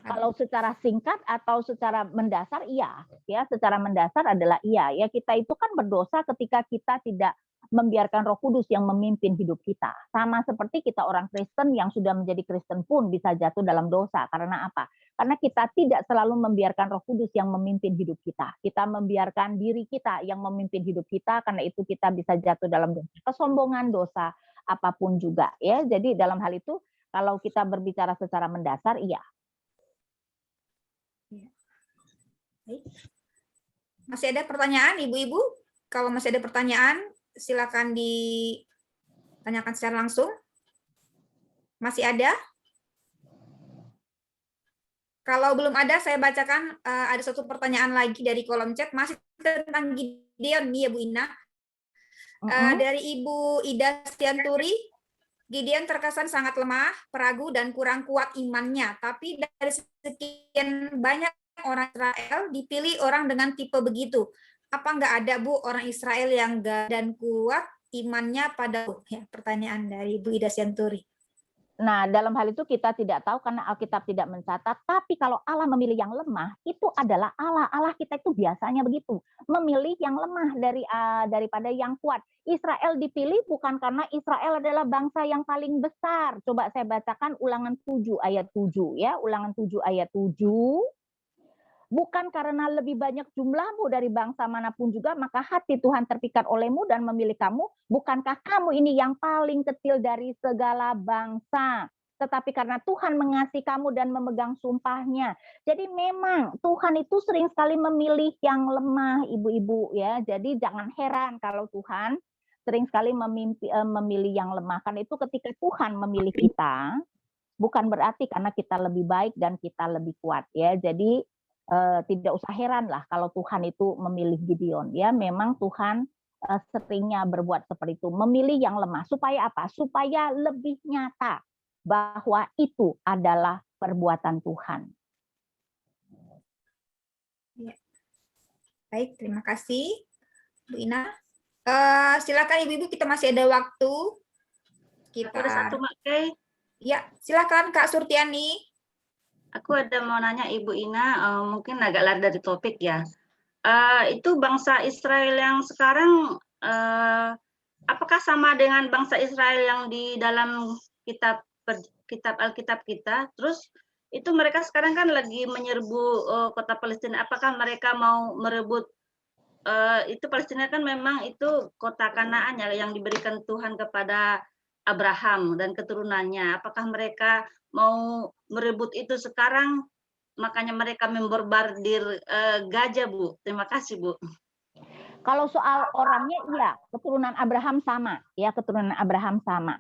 [SPEAKER 1] Kalau secara singkat atau secara mendasar iya, ya secara mendasar adalah iya. Ya kita itu kan berdosa ketika kita tidak membiarkan Roh Kudus yang memimpin hidup kita. Sama seperti kita orang Kristen yang sudah menjadi Kristen pun bisa jatuh dalam dosa. Karena apa? Karena kita tidak selalu membiarkan Roh Kudus yang memimpin hidup kita. Kita membiarkan diri kita yang memimpin hidup kita, karena itu kita bisa jatuh dalam dosa. Kesombongan, dosa, apapun juga. Ya, jadi dalam hal itu kalau kita berbicara secara mendasar, iya.
[SPEAKER 2] Masih ada pertanyaan ibu-ibu? Kalau masih ada pertanyaan, silakan ditanyakan secara langsung. Masih ada? Kalau belum ada, saya bacakan ada satu pertanyaan lagi dari kolom chat, masih tentang Gideon nih ya Bu Ina. Dari Ibu Ida Stianturi, Gideon terkesan sangat lemah, peragu, dan kurang kuat imannya. Tapi dari sekian banyak orang Israel, dipilih orang dengan tipe begitu. Apa nggak ada Bu orang Israel yang dan kuat imannya pada ya, pertanyaan dari Bu Ida Stianturi.
[SPEAKER 1] Nah, dalam hal itu kita tidak tahu karena Alkitab tidak mencatat, tapi kalau Allah memilih yang lemah, itu adalah Allah. Allah kita itu biasanya begitu, memilih yang lemah daripada yang kuat. Israel dipilih bukan karena Israel adalah bangsa yang paling besar. Coba saya bacakan Ulangan 7 ayat 7 ya, Ulangan 7 ayat 7. Bukan karena lebih banyak jumlahmu dari bangsa manapun juga, maka hati Tuhan terpikat olehmu dan memilih kamu. Bukankah kamu ini yang paling kecil dari segala bangsa? Tetapi karena Tuhan mengasihi kamu dan memegang sumpahnya. Jadi memang Tuhan itu sering sekali memilih yang lemah, ibu-ibu ya. Jadi jangan heran kalau Tuhan sering sekali memilih yang lemah. Karena itu ketika Tuhan memilih kita, bukan berarti karena kita lebih baik dan kita lebih kuat ya. Jadi tidak usah heran lah kalau Tuhan itu memilih Gideon ya. Memang Tuhan seringnya berbuat seperti itu, memilih yang lemah supaya apa? Supaya lebih nyata bahwa itu adalah perbuatan Tuhan.
[SPEAKER 2] Ya. Baik, terima kasih Bu Ina. Silakan ibu-ibu, kita masih ada waktu. Kita
[SPEAKER 6] ada satu Mak Kay.
[SPEAKER 2] Ya, silakan Kak Surtiani.
[SPEAKER 6] Aku ada mau nanya Ibu Ina, mungkin agak lari dari topik ya. Itu bangsa Israel yang sekarang, apakah sama dengan bangsa Israel yang di dalam kitab Alkitab kita? Terus itu mereka sekarang kan lagi menyerbu kota Palestina. Apakah mereka mau merebut itu Palestina kan memang itu kota Kanaan yang diberikan Tuhan kepada Abraham dan keturunannya. Apakah mereka mau merebut itu sekarang, makanya mereka memborbardir Gaza, Bu? Terima kasih, Bu.
[SPEAKER 1] Kalau soal orangnya, iya, keturunan Abraham sama, ya keturunan Abraham sama.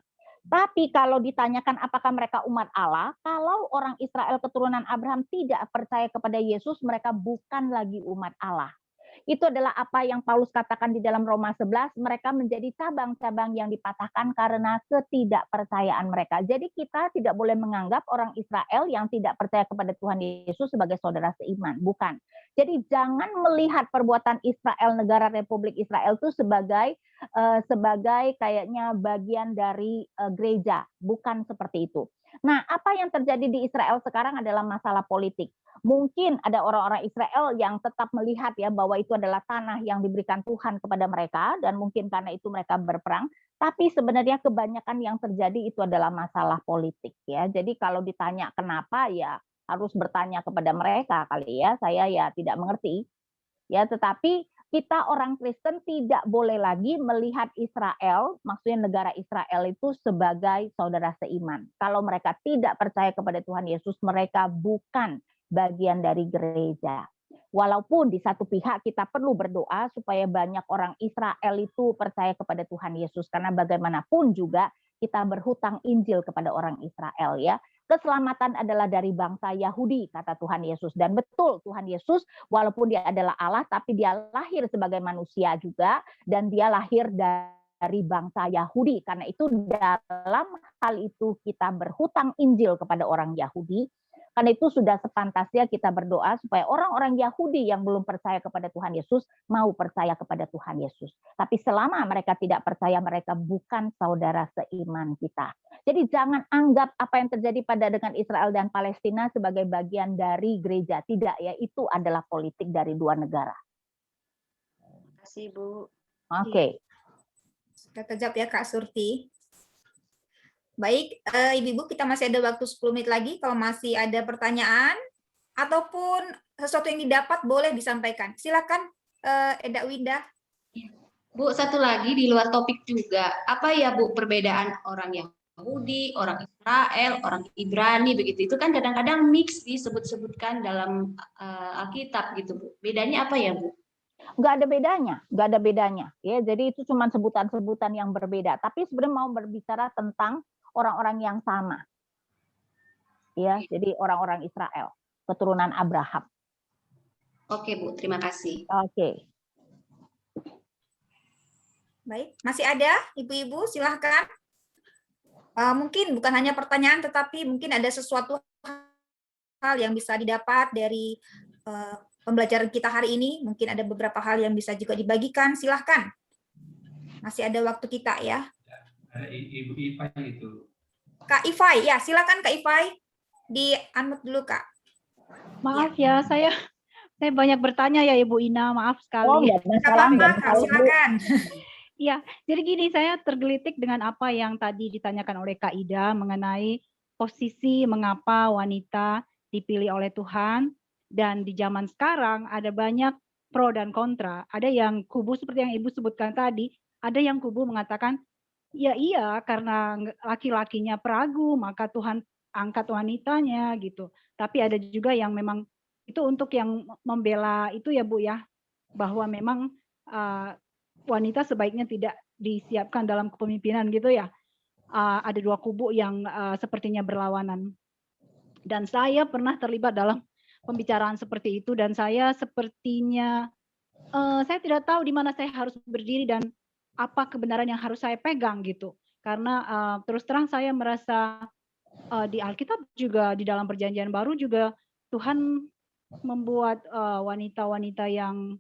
[SPEAKER 1] Tapi kalau ditanyakan apakah mereka umat Allah, kalau orang Israel keturunan Abraham tidak percaya kepada Yesus, mereka bukan lagi umat Allah. Itu adalah apa yang Paulus katakan di dalam Roma 11, mereka menjadi cabang-cabang yang dipatahkan karena ketidakpercayaan mereka. Jadi kita tidak boleh menganggap orang Israel yang tidak percaya kepada Tuhan Yesus sebagai saudara seiman, bukan. Jadi jangan melihat perbuatan Israel, negara Republik Israel itu sebagai kayaknya bagian dari gereja, bukan seperti itu. Nah, apa yang terjadi di Israel sekarang adalah masalah politik. Mungkin ada orang-orang Israel yang tetap melihat ya bahwa itu adalah tanah yang diberikan Tuhan kepada mereka dan mungkin karena itu mereka berperang, tapi sebenarnya kebanyakan yang terjadi itu adalah masalah politik ya. Jadi kalau ditanya kenapa ya harus bertanya kepada mereka kali ya. Saya ya tidak mengerti. Ya, tetapi kita orang Kristen tidak boleh lagi melihat Israel, maksudnya negara Israel itu sebagai saudara seiman. Kalau mereka tidak percaya kepada Tuhan Yesus, mereka bukan bagian dari gereja. Walaupun di satu pihak kita perlu berdoa supaya banyak orang Israel itu percaya kepada Tuhan Yesus, karena bagaimanapun juga kita berhutang Injil kepada orang Israel ya. Keselamatan adalah dari bangsa Yahudi, kata Tuhan Yesus. Dan betul Tuhan Yesus walaupun dia adalah Allah, tapi dia lahir sebagai manusia juga, dan dia lahir dari bangsa Yahudi. Karena itu dalam hal itu kita berhutang Injil kepada orang Yahudi. Karena itu sudah sepantasnya kita berdoa supaya orang-orang Yahudi yang belum percaya kepada Tuhan Yesus mau percaya kepada Tuhan Yesus. Tapi selama mereka tidak percaya, mereka bukan saudara seiman kita. Jadi jangan anggap apa yang terjadi dengan Israel dan Palestina sebagai bagian dari gereja. Tidak ya, itu adalah politik dari dua negara.
[SPEAKER 6] Terima kasih, Bu.
[SPEAKER 1] Oke.
[SPEAKER 2] Sudah terjawab ya Kak Surti. Baik, Ibu-Ibu, kita masih ada waktu 10 menit lagi. Kalau masih ada pertanyaan ataupun sesuatu yang didapat boleh disampaikan. Silakan, Eda Winda.
[SPEAKER 3] Bu, satu lagi di luar topik juga. Apa ya Bu perbedaan orang Yahudi, orang Israel, orang Ibrani begitu? Itu kan kadang-kadang mix disebut-sebutkan dalam Alkitab gitu Bu. Bedanya apa ya Bu?
[SPEAKER 1] Nggak ada bedanya. Ya, jadi itu cuma sebutan-sebutan yang berbeda. Tapi sebenarnya mau berbicara tentang orang-orang yang sama. Ya, jadi orang-orang Israel, keturunan Abraham.
[SPEAKER 3] Oke, Bu, terima kasih.
[SPEAKER 1] Oke.
[SPEAKER 2] Baik, masih ada Ibu-Ibu, silahkan. Mungkin bukan hanya pertanyaan, tetapi mungkin ada sesuatu hal yang bisa didapat dari pembelajaran kita hari ini. Mungkin ada beberapa hal yang bisa juga dibagikan. Silahkan. Masih ada waktu kita ya.
[SPEAKER 7] Ada Ibu Ipai itu.
[SPEAKER 2] Kak Ifai, ya silakan Kak Ifai. Di-unmute dulu Kak.
[SPEAKER 5] Maaf ya, saya banyak bertanya ya Ibu Ina, maaf sekali.
[SPEAKER 1] Oh, nggak masalah,
[SPEAKER 2] Kak, silakan.
[SPEAKER 5] Iya, jadi gini, saya tergelitik dengan apa yang tadi ditanyakan oleh Kak Ida mengenai posisi mengapa wanita dipilih oleh Tuhan, dan di zaman sekarang ada banyak pro dan kontra. Ada yang kubu seperti yang Ibu sebutkan tadi, ada yang kubu mengatakan, ya iya karena laki-lakinya peragu, maka Tuhan angkat wanitanya gitu. Tapi ada juga yang memang itu untuk yang membela itu ya Bu ya, bahwa memang wanita sebaiknya tidak disiapkan dalam kepemimpinan gitu ya. Ada dua kubu yang sepertinya berlawanan. Dan saya pernah terlibat dalam pembicaraan seperti itu, dan saya sepertinya saya tidak tahu di mana saya harus berdiri dan apa kebenaran yang harus saya pegang gitu. Karena terus terang saya merasa di Alkitab juga di dalam Perjanjian Baru juga Tuhan membuat wanita-wanita yang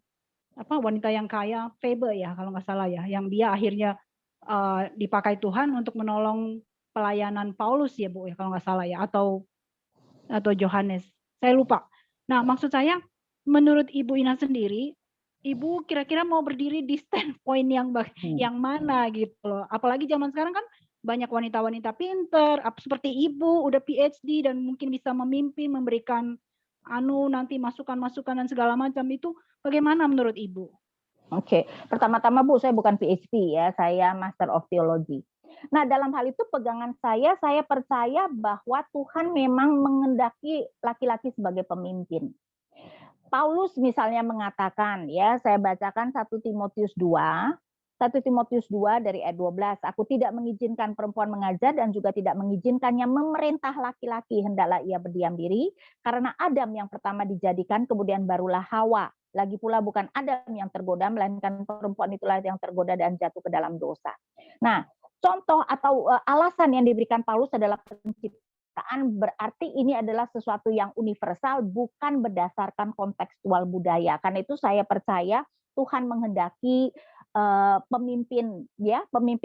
[SPEAKER 5] kaya, Febe ya kalau nggak salah ya, yang dia akhirnya dipakai Tuhan untuk menolong pelayanan Paulus ya Bu ya kalau nggak salah ya, atau Yohanes, saya lupa. Nah maksud saya menurut Ibu Ina sendiri, Ibu kira-kira mau berdiri di standpoint yang mana gitu loh. Apalagi zaman sekarang kan banyak wanita-wanita pinter, seperti Ibu udah PhD dan mungkin bisa memimpin, memberikan nanti masukan-masukan dan segala macam itu. Bagaimana menurut Ibu?
[SPEAKER 1] Oke, pertama-tama Bu, saya bukan PhD ya, saya Master of Theology. Nah, dalam hal itu pegangan saya percaya bahwa Tuhan memang mengendaki laki-laki sebagai pemimpin. Paulus misalnya mengatakan, ya saya bacakan 1 Timotius 2 dari ayat 12, aku tidak mengizinkan perempuan mengajar dan juga tidak mengizinkannya memerintah laki-laki, hendaklah ia berdiam diri, karena Adam yang pertama dijadikan, kemudian barulah Hawa. Lagi pula bukan Adam yang tergoda, melainkan perempuan itulah yang tergoda dan jatuh ke dalam dosa. Nah, contoh atau alasan yang diberikan Paulus adalah penciptaan, berarti ini adalah sesuatu yang universal, bukan berdasarkan kontekstual budaya. Karena itu saya percaya Tuhan menghendaki pemimpin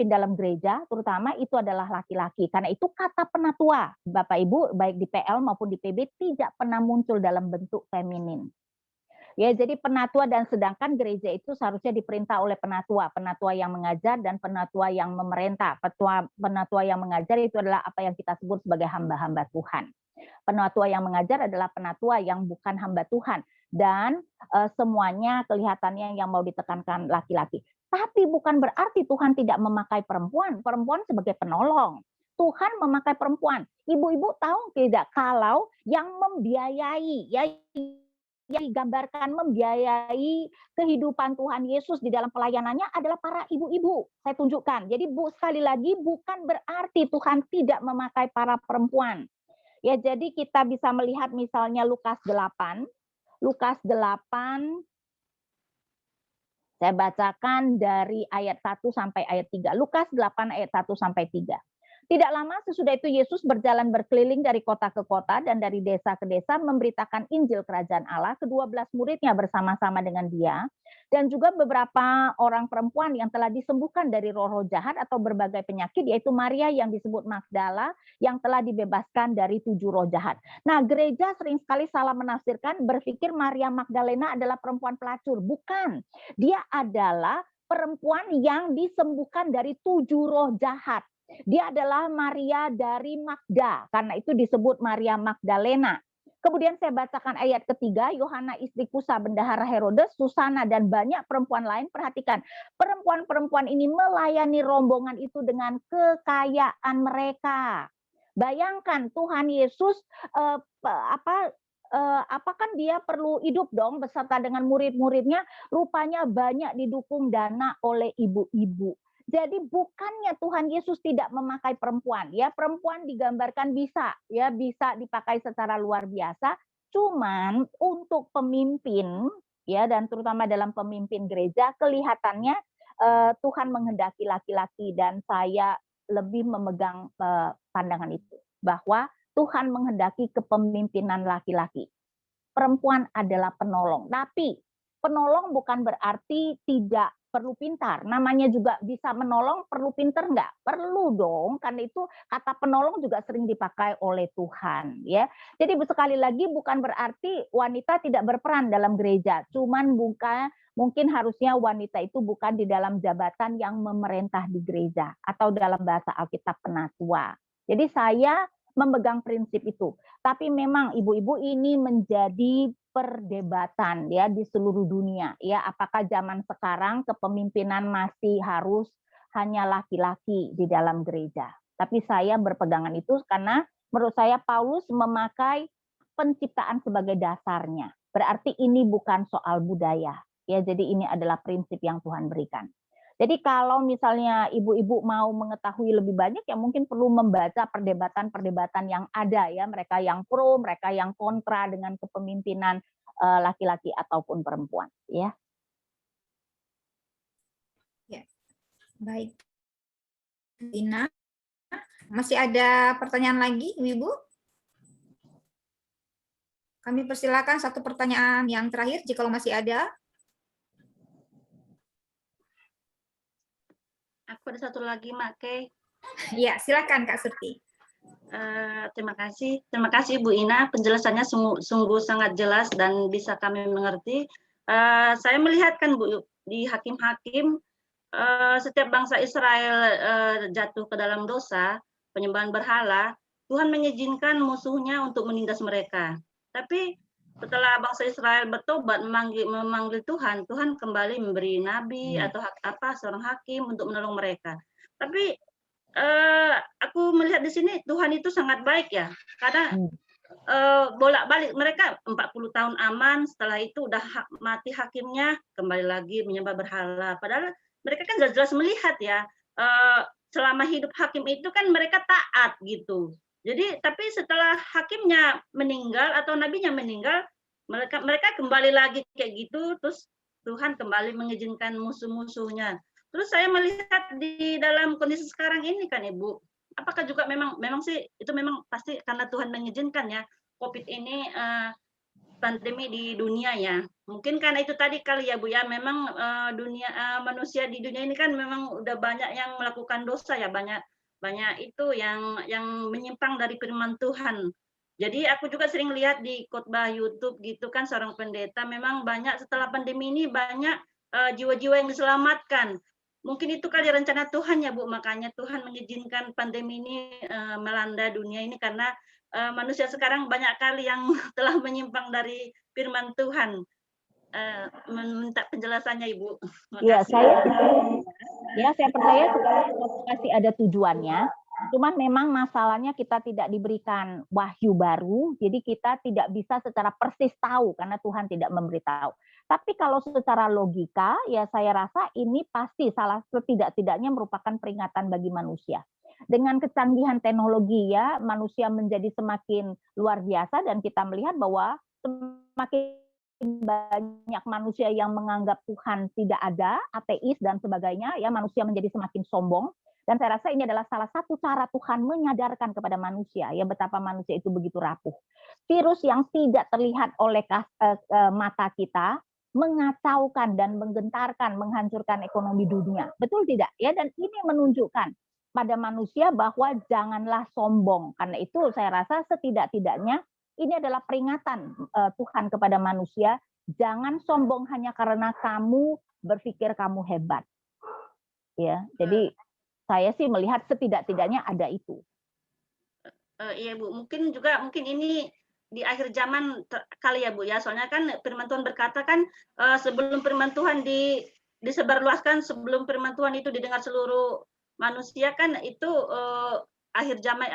[SPEAKER 1] dalam gereja terutama itu adalah laki-laki. Karena itu kata penatua, Bapak Ibu, baik di PL maupun di PB tidak pernah muncul dalam bentuk feminin. Ya, jadi penatua, dan sedangkan gereja itu seharusnya diperintah oleh penatua yang mengajar dan penatua yang memerintah. Penatua yang mengajar itu adalah apa yang kita sebut sebagai hamba-hamba Tuhan. Penatua yang mengajar adalah penatua yang bukan hamba Tuhan, dan semuanya kelihatannya yang mau ditekankan laki-laki. Tapi bukan berarti Tuhan tidak memakai perempuan sebagai penolong. Tuhan memakai perempuan. Ibu-ibu tahu tidak kalau yang membiayai, yang digambarkan membiayai kehidupan Tuhan Yesus di dalam pelayanannya adalah para ibu-ibu. Saya tunjukkan. Jadi sekali lagi bukan berarti Tuhan tidak memakai para perempuan. Ya, jadi kita bisa melihat misalnya Lukas 8. Saya bacakan dari ayat 1 sampai ayat 3. Lukas 8 ayat 1 sampai 3. Tidak lama sesudah itu Yesus berjalan berkeliling dari kota ke kota dan dari desa ke desa memberitakan Injil Kerajaan Allah. Ke-12 muridnya bersama-sama dengan dia, dan juga beberapa orang perempuan yang telah disembuhkan dari roh-roh jahat atau berbagai penyakit, yaitu Maria yang disebut Magdala yang telah dibebaskan dari 7 roh jahat. Nah, gereja sering sekali salah menafsirkan, berpikir Maria Magdalena adalah perempuan pelacur. Bukan. Dia adalah perempuan yang disembuhkan dari 7 roh jahat. Dia adalah Maria dari Magda, karena itu disebut Maria Magdalena. Kemudian saya bacakan ayat ketiga, Yohana istri Kusa bendahara Herodes, Susana, dan banyak perempuan lain. Perhatikan, perempuan-perempuan ini melayani rombongan itu dengan kekayaan mereka. Bayangkan Tuhan Yesus kan dia perlu hidup dong beserta dengan murid-muridnya, rupanya banyak didukung dana oleh ibu-ibu. Jadi bukannya Tuhan Yesus tidak memakai perempuan, ya perempuan digambarkan bisa dipakai secara luar biasa. Cuman untuk pemimpin, ya dan terutama dalam pemimpin gereja, kelihatannya Tuhan menghendaki laki-laki, dan saya lebih memegang pandangan itu bahwa Tuhan menghendaki kepemimpinan laki-laki. Perempuan adalah penolong, tapi penolong bukan berarti tidak perlu pintar. Namanya juga bisa menolong, perlu pintar enggak? Perlu dong, karena itu kata penolong juga sering dipakai oleh Tuhan. Ya, jadi sekali lagi bukan berarti wanita tidak berperan dalam gereja. Cuman mungkin harusnya wanita itu bukan di dalam jabatan yang memerintah di gereja, atau dalam bahasa Alkitab penatua. Jadi saya memegang prinsip itu. Tapi memang ibu-ibu ini menjadi perdebatan ya di seluruh dunia, ya apakah zaman sekarang kepemimpinan masih harus hanya laki-laki di dalam gereja. Tapi saya berpegangan itu karena menurut saya Paulus memakai penciptaan sebagai dasarnya. Berarti ini bukan soal budaya, ya jadi ini adalah prinsip yang Tuhan berikan. Jadi kalau misalnya ibu-ibu mau mengetahui lebih banyak, ya mungkin perlu membaca perdebatan-perdebatan yang ada ya, mereka yang pro, mereka yang kontra dengan kepemimpinan laki-laki ataupun perempuan, ya.
[SPEAKER 2] Ya, baik. Tina, masih ada pertanyaan lagi, Ibu? Kami persilakan satu pertanyaan yang terakhir, jika masih ada.
[SPEAKER 6] Aku ada satu lagi, Mak Kay.
[SPEAKER 2] Ya, silakan Kak Surti.
[SPEAKER 6] Terima kasih Bu Ina, penjelasannya sungguh sangat jelas dan bisa kami mengerti. Saya melihatkan Bu, di hakim-hakim setiap bangsa Israel jatuh ke dalam dosa penyembahan berhala, Tuhan mengizinkan musuhnya untuk menindas mereka. Tapi setelah bangsa Israel bertobat memanggil Tuhan, Tuhan kembali memberi nabi atau seorang hakim untuk menolong mereka. Tapi aku melihat di sini Tuhan itu sangat baik ya, karena bolak-balik, mereka 40 tahun aman, setelah itu udah mati hakimnya, kembali lagi menyembah berhala. Padahal mereka kan jelas-jelas melihat ya, selama hidup hakim itu kan mereka taat gitu. Jadi tapi setelah hakimnya meninggal atau nabinya meninggal, mereka kembali lagi kayak gitu, terus Tuhan kembali mengizinkan musuh-musuhnya. Terus saya melihat di dalam kondisi sekarang ini kan Ibu, apakah juga memang sih itu memang pasti karena Tuhan mengizinkan ya COVID ini, pandemi di dunia ya. Mungkin karena itu tadi kali ya Bu ya, memang manusia di dunia ini kan memang udah banyak yang melakukan dosa ya, banyak itu yang menyimpang dari firman Tuhan. Jadi aku juga sering lihat di khotbah YouTube gitu kan, seorang pendeta memang banyak setelah pandemi ini banyak jiwa-jiwa yang diselamatkan. Mungkin itu kali rencana Tuhan ya Bu, makanya Tuhan mengizinkan pandemi ini melanda dunia ini karena manusia sekarang banyak kali yang telah menyimpang dari firman Tuhan. Meminta penjelasannya Ibu.
[SPEAKER 1] Ya, saya percaya segala sesuatu pasti ada tujuannya. Cuman memang masalahnya kita tidak diberikan wahyu baru, jadi kita tidak bisa secara persis tahu karena Tuhan tidak memberitahu. Tapi kalau secara logika, ya saya rasa ini pasti salah setidak-tidaknya merupakan peringatan bagi manusia. Dengan kecanggihan teknologi ya, manusia menjadi semakin luar biasa dan kita melihat bahwa semakin banyak manusia yang menganggap Tuhan tidak ada, ateis dan sebagainya, ya manusia menjadi semakin sombong. Dan saya rasa ini adalah salah satu cara Tuhan menyadarkan kepada manusia ya betapa manusia itu begitu rapuh. Virus yang tidak terlihat oleh mata kita mengacaukan dan menggentarkan, menghancurkan ekonomi dunia. Betul tidak? Ya, dan ini menunjukkan pada manusia bahwa janganlah sombong. Karena itu saya rasa setidak-tidaknya ini adalah peringatan Tuhan kepada manusia, jangan sombong hanya karena kamu berpikir kamu hebat. Ya, jadi saya sih melihat setidak-tidaknya ada itu.
[SPEAKER 6] Iya Bu, mungkin ini di akhir zaman kali ya Bu ya, soalnya kan firman Tuhan berkata kan sebelum firman Tuhan disebarluaskan, sebelum firman Tuhan itu didengar seluruh manusia kan itu akhir zaman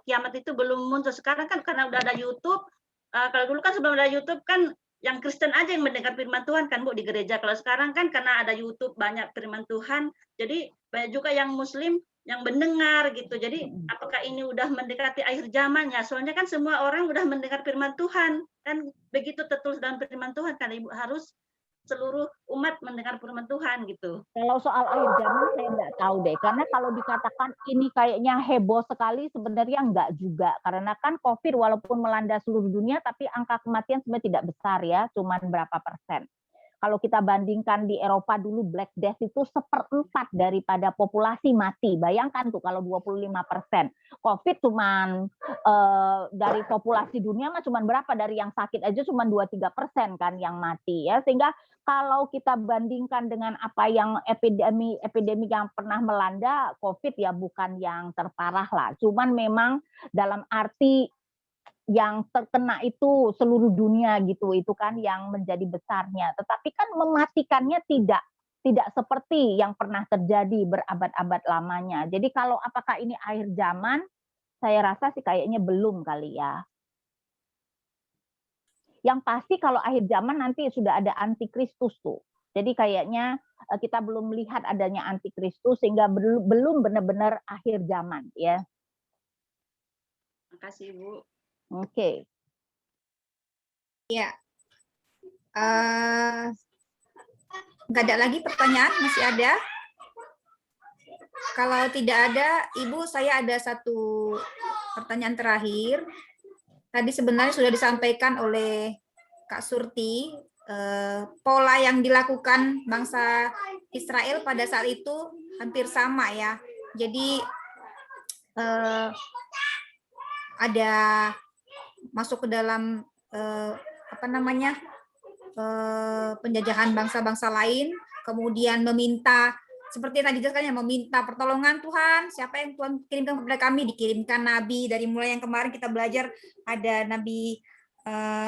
[SPEAKER 6] kiamat itu belum muncul. Sekarang kan karena udah ada YouTube, kalau dulu kan sebelum ada YouTube kan yang Kristen aja yang mendengar firman Tuhan kan Bu di gereja. Kalau sekarang kan karena ada YouTube banyak firman Tuhan, jadi banyak juga yang Muslim yang mendengar gitu. Jadi apakah ini udah mendekati akhir zamannya? Soalnya kan semua orang udah mendengar firman Tuhan. Kan begitu tertulis dalam firman Tuhan kan Ibu, harus seluruh umat mendengar firman Tuhan gitu.
[SPEAKER 1] Kalau soal akhir zaman saya nggak tahu deh, karena kalau dikatakan ini kayaknya heboh sekali, sebenarnya nggak juga. Karena kan COVID walaupun melanda seluruh dunia, tapi angka kematian sebenarnya tidak besar ya, cuman berapa persen. Kalau kita bandingkan di Eropa dulu Black Death itu 1/4 daripada populasi mati. Bayangkan tuh kalau 25%. COVID cuman dari populasi dunia mah cuman berapa, dari yang sakit aja cuman 2-3% kan yang mati ya. Sehingga kalau kita bandingkan dengan apa yang epidemi yang pernah melanda, COVID ya bukan yang terparah lah. Cuman memang dalam arti yang terkena itu seluruh dunia gitu, itu kan yang menjadi besarnya. Tetapi kan mematikannya tidak seperti yang pernah terjadi berabad-abad lamanya. Jadi kalau apakah ini akhir zaman, saya rasa sih kayaknya belum kali ya. Yang pasti kalau akhir zaman nanti sudah ada antikristus tuh. Jadi kayaknya kita belum melihat adanya antikristus sehingga belum benar-benar akhir zaman ya.
[SPEAKER 6] Makasih Bu.
[SPEAKER 1] Oke.
[SPEAKER 2] Ya. Nggak ada lagi pertanyaan? Masih ada? Kalau tidak ada, Ibu, saya ada satu pertanyaan terakhir. Tadi sebenarnya sudah disampaikan oleh Kak Surti, pola yang dilakukan bangsa Israel pada saat itu hampir sama ya. Jadi ada masuk ke dalam penjajahan bangsa-bangsa lain, kemudian meminta seperti yang tadi dijelaskan ya, meminta pertolongan Tuhan, siapa yang Tuhan kirimkan kepada kami, dikirimkan nabi. Dari mulai yang kemarin kita belajar ada nabi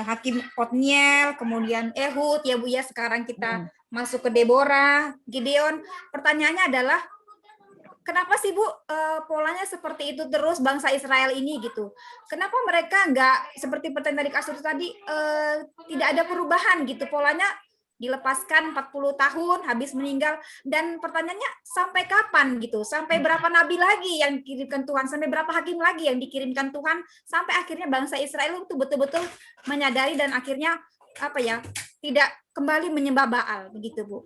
[SPEAKER 2] Hakim Otniel, kemudian Ehud ya Bu ya, sekarang kita masuk ke Deborah, Gideon. Pertanyaannya adalah kenapa sih Bu polanya seperti itu terus bangsa Israel ini gitu? Kenapa mereka nggak seperti pertanyaan dari Kak Suri tadi tidak ada perubahan gitu polanya, dilepaskan 40 tahun habis meninggal, dan pertanyaannya sampai kapan gitu? Sampai berapa nabi lagi yang dikirimkan Tuhan? Sampai berapa hakim lagi yang dikirimkan Tuhan sampai akhirnya bangsa Israel itu betul-betul menyadari dan akhirnya apa ya? Tidak kembali menyembah Baal begitu, Bu.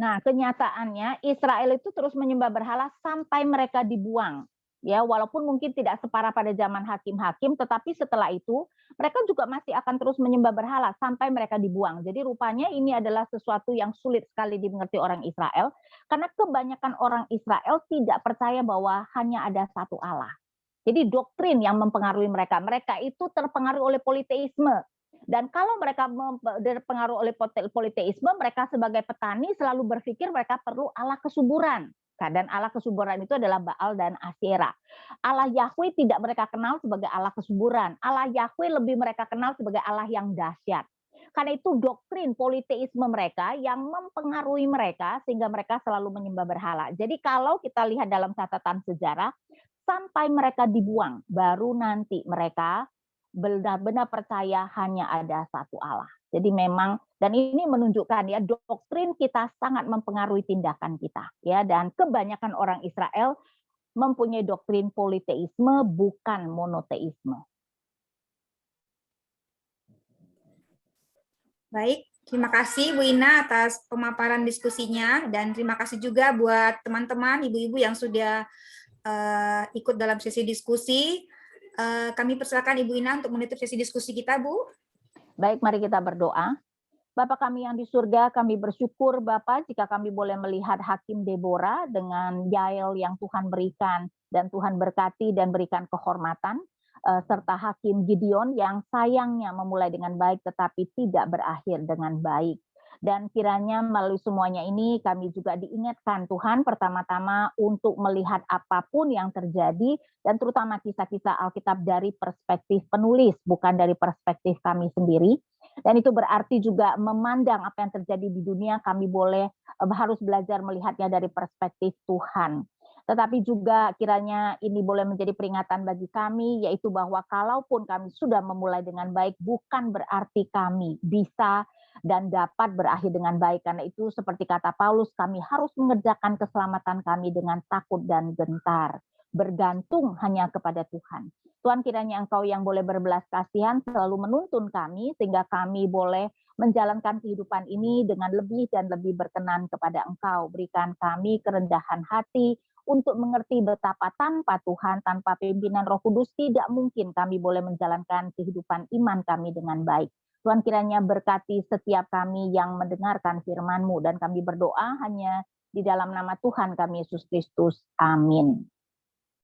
[SPEAKER 1] Nah, kenyataannya Israel itu terus menyembah berhala sampai mereka dibuang. Ya, walaupun mungkin tidak separah pada zaman hakim-hakim, tetapi setelah itu mereka juga masih akan terus menyembah berhala sampai mereka dibuang. Jadi rupanya ini adalah sesuatu yang sulit sekali dimengerti orang Israel, karena kebanyakan orang Israel tidak percaya bahwa hanya ada satu Allah. Jadi doktrin yang mempengaruhi mereka, mereka itu terpengaruh oleh politeisme. Dan kalau mereka terpengaruh oleh politeisme, mereka sebagai petani selalu berpikir mereka perlu Allah kesuburan. Dan Allah kesuburan itu adalah Baal dan Asyera. Allah Yahweh tidak mereka kenal sebagai Allah kesuburan. Allah Yahweh lebih mereka kenal sebagai Allah yang dahsyat. Karena itu doktrin politeisme mereka yang mempengaruhi mereka sehingga mereka selalu menyembah berhala. Jadi kalau kita lihat dalam catatan sejarah, sampai mereka dibuang, baru nanti mereka benar-benar percaya hanya ada satu Allah. Jadi memang, dan ini menunjukkan ya doktrin kita sangat mempengaruhi tindakan kita ya, dan kebanyakan orang Israel mempunyai doktrin politeisme bukan monoteisme.
[SPEAKER 2] Baik, terima kasih Bu Ina atas pemaparan diskusinya, dan terima kasih juga buat teman-teman ibu-ibu yang sudah ikut dalam sesi diskusi. Kami persilakan Ibu Ina untuk menutup sesi diskusi kita, Bu.
[SPEAKER 1] Baik, mari kita berdoa. Bapa kami yang di surga, kami bersyukur Bapa jika kami boleh melihat Hakim Deborah dengan Yael yang Tuhan berikan dan Tuhan berkati dan berikan kehormatan, serta Hakim Gideon yang sayangnya memulai dengan baik tetapi tidak berakhir dengan baik. Dan kiranya melalui semuanya ini kami juga diingatkan Tuhan pertama-tama untuk melihat apapun yang terjadi dan terutama kisah-kisah Alkitab dari perspektif penulis, bukan dari perspektif kami sendiri. Dan itu berarti juga memandang apa yang terjadi di dunia, kami boleh harus belajar melihatnya dari perspektif Tuhan. Tetapi juga kiranya ini boleh menjadi peringatan bagi kami, yaitu bahwa kalaupun kami sudah memulai dengan baik, bukan berarti kami bisa dan dapat berakhir dengan baik. Karena itu seperti kata Paulus, kami harus mengerjakan keselamatan kami dengan takut dan gentar, bergantung hanya kepada Tuhan. Tuhan, kiranya Engkau yang boleh berbelas kasihan selalu menuntun kami sehingga kami boleh menjalankan kehidupan ini dengan lebih dan lebih berkenan kepada Engkau. Berikan kami kerendahan hati untuk mengerti betapa tanpa Tuhan, tanpa pimpinan Roh Kudus tidak mungkin kami boleh menjalankan kehidupan iman kami dengan baik. Tuhan kiranya berkati setiap kami yang mendengarkan firman-Mu, dan kami berdoa hanya di dalam nama Tuhan kami Yesus Kristus. Amin.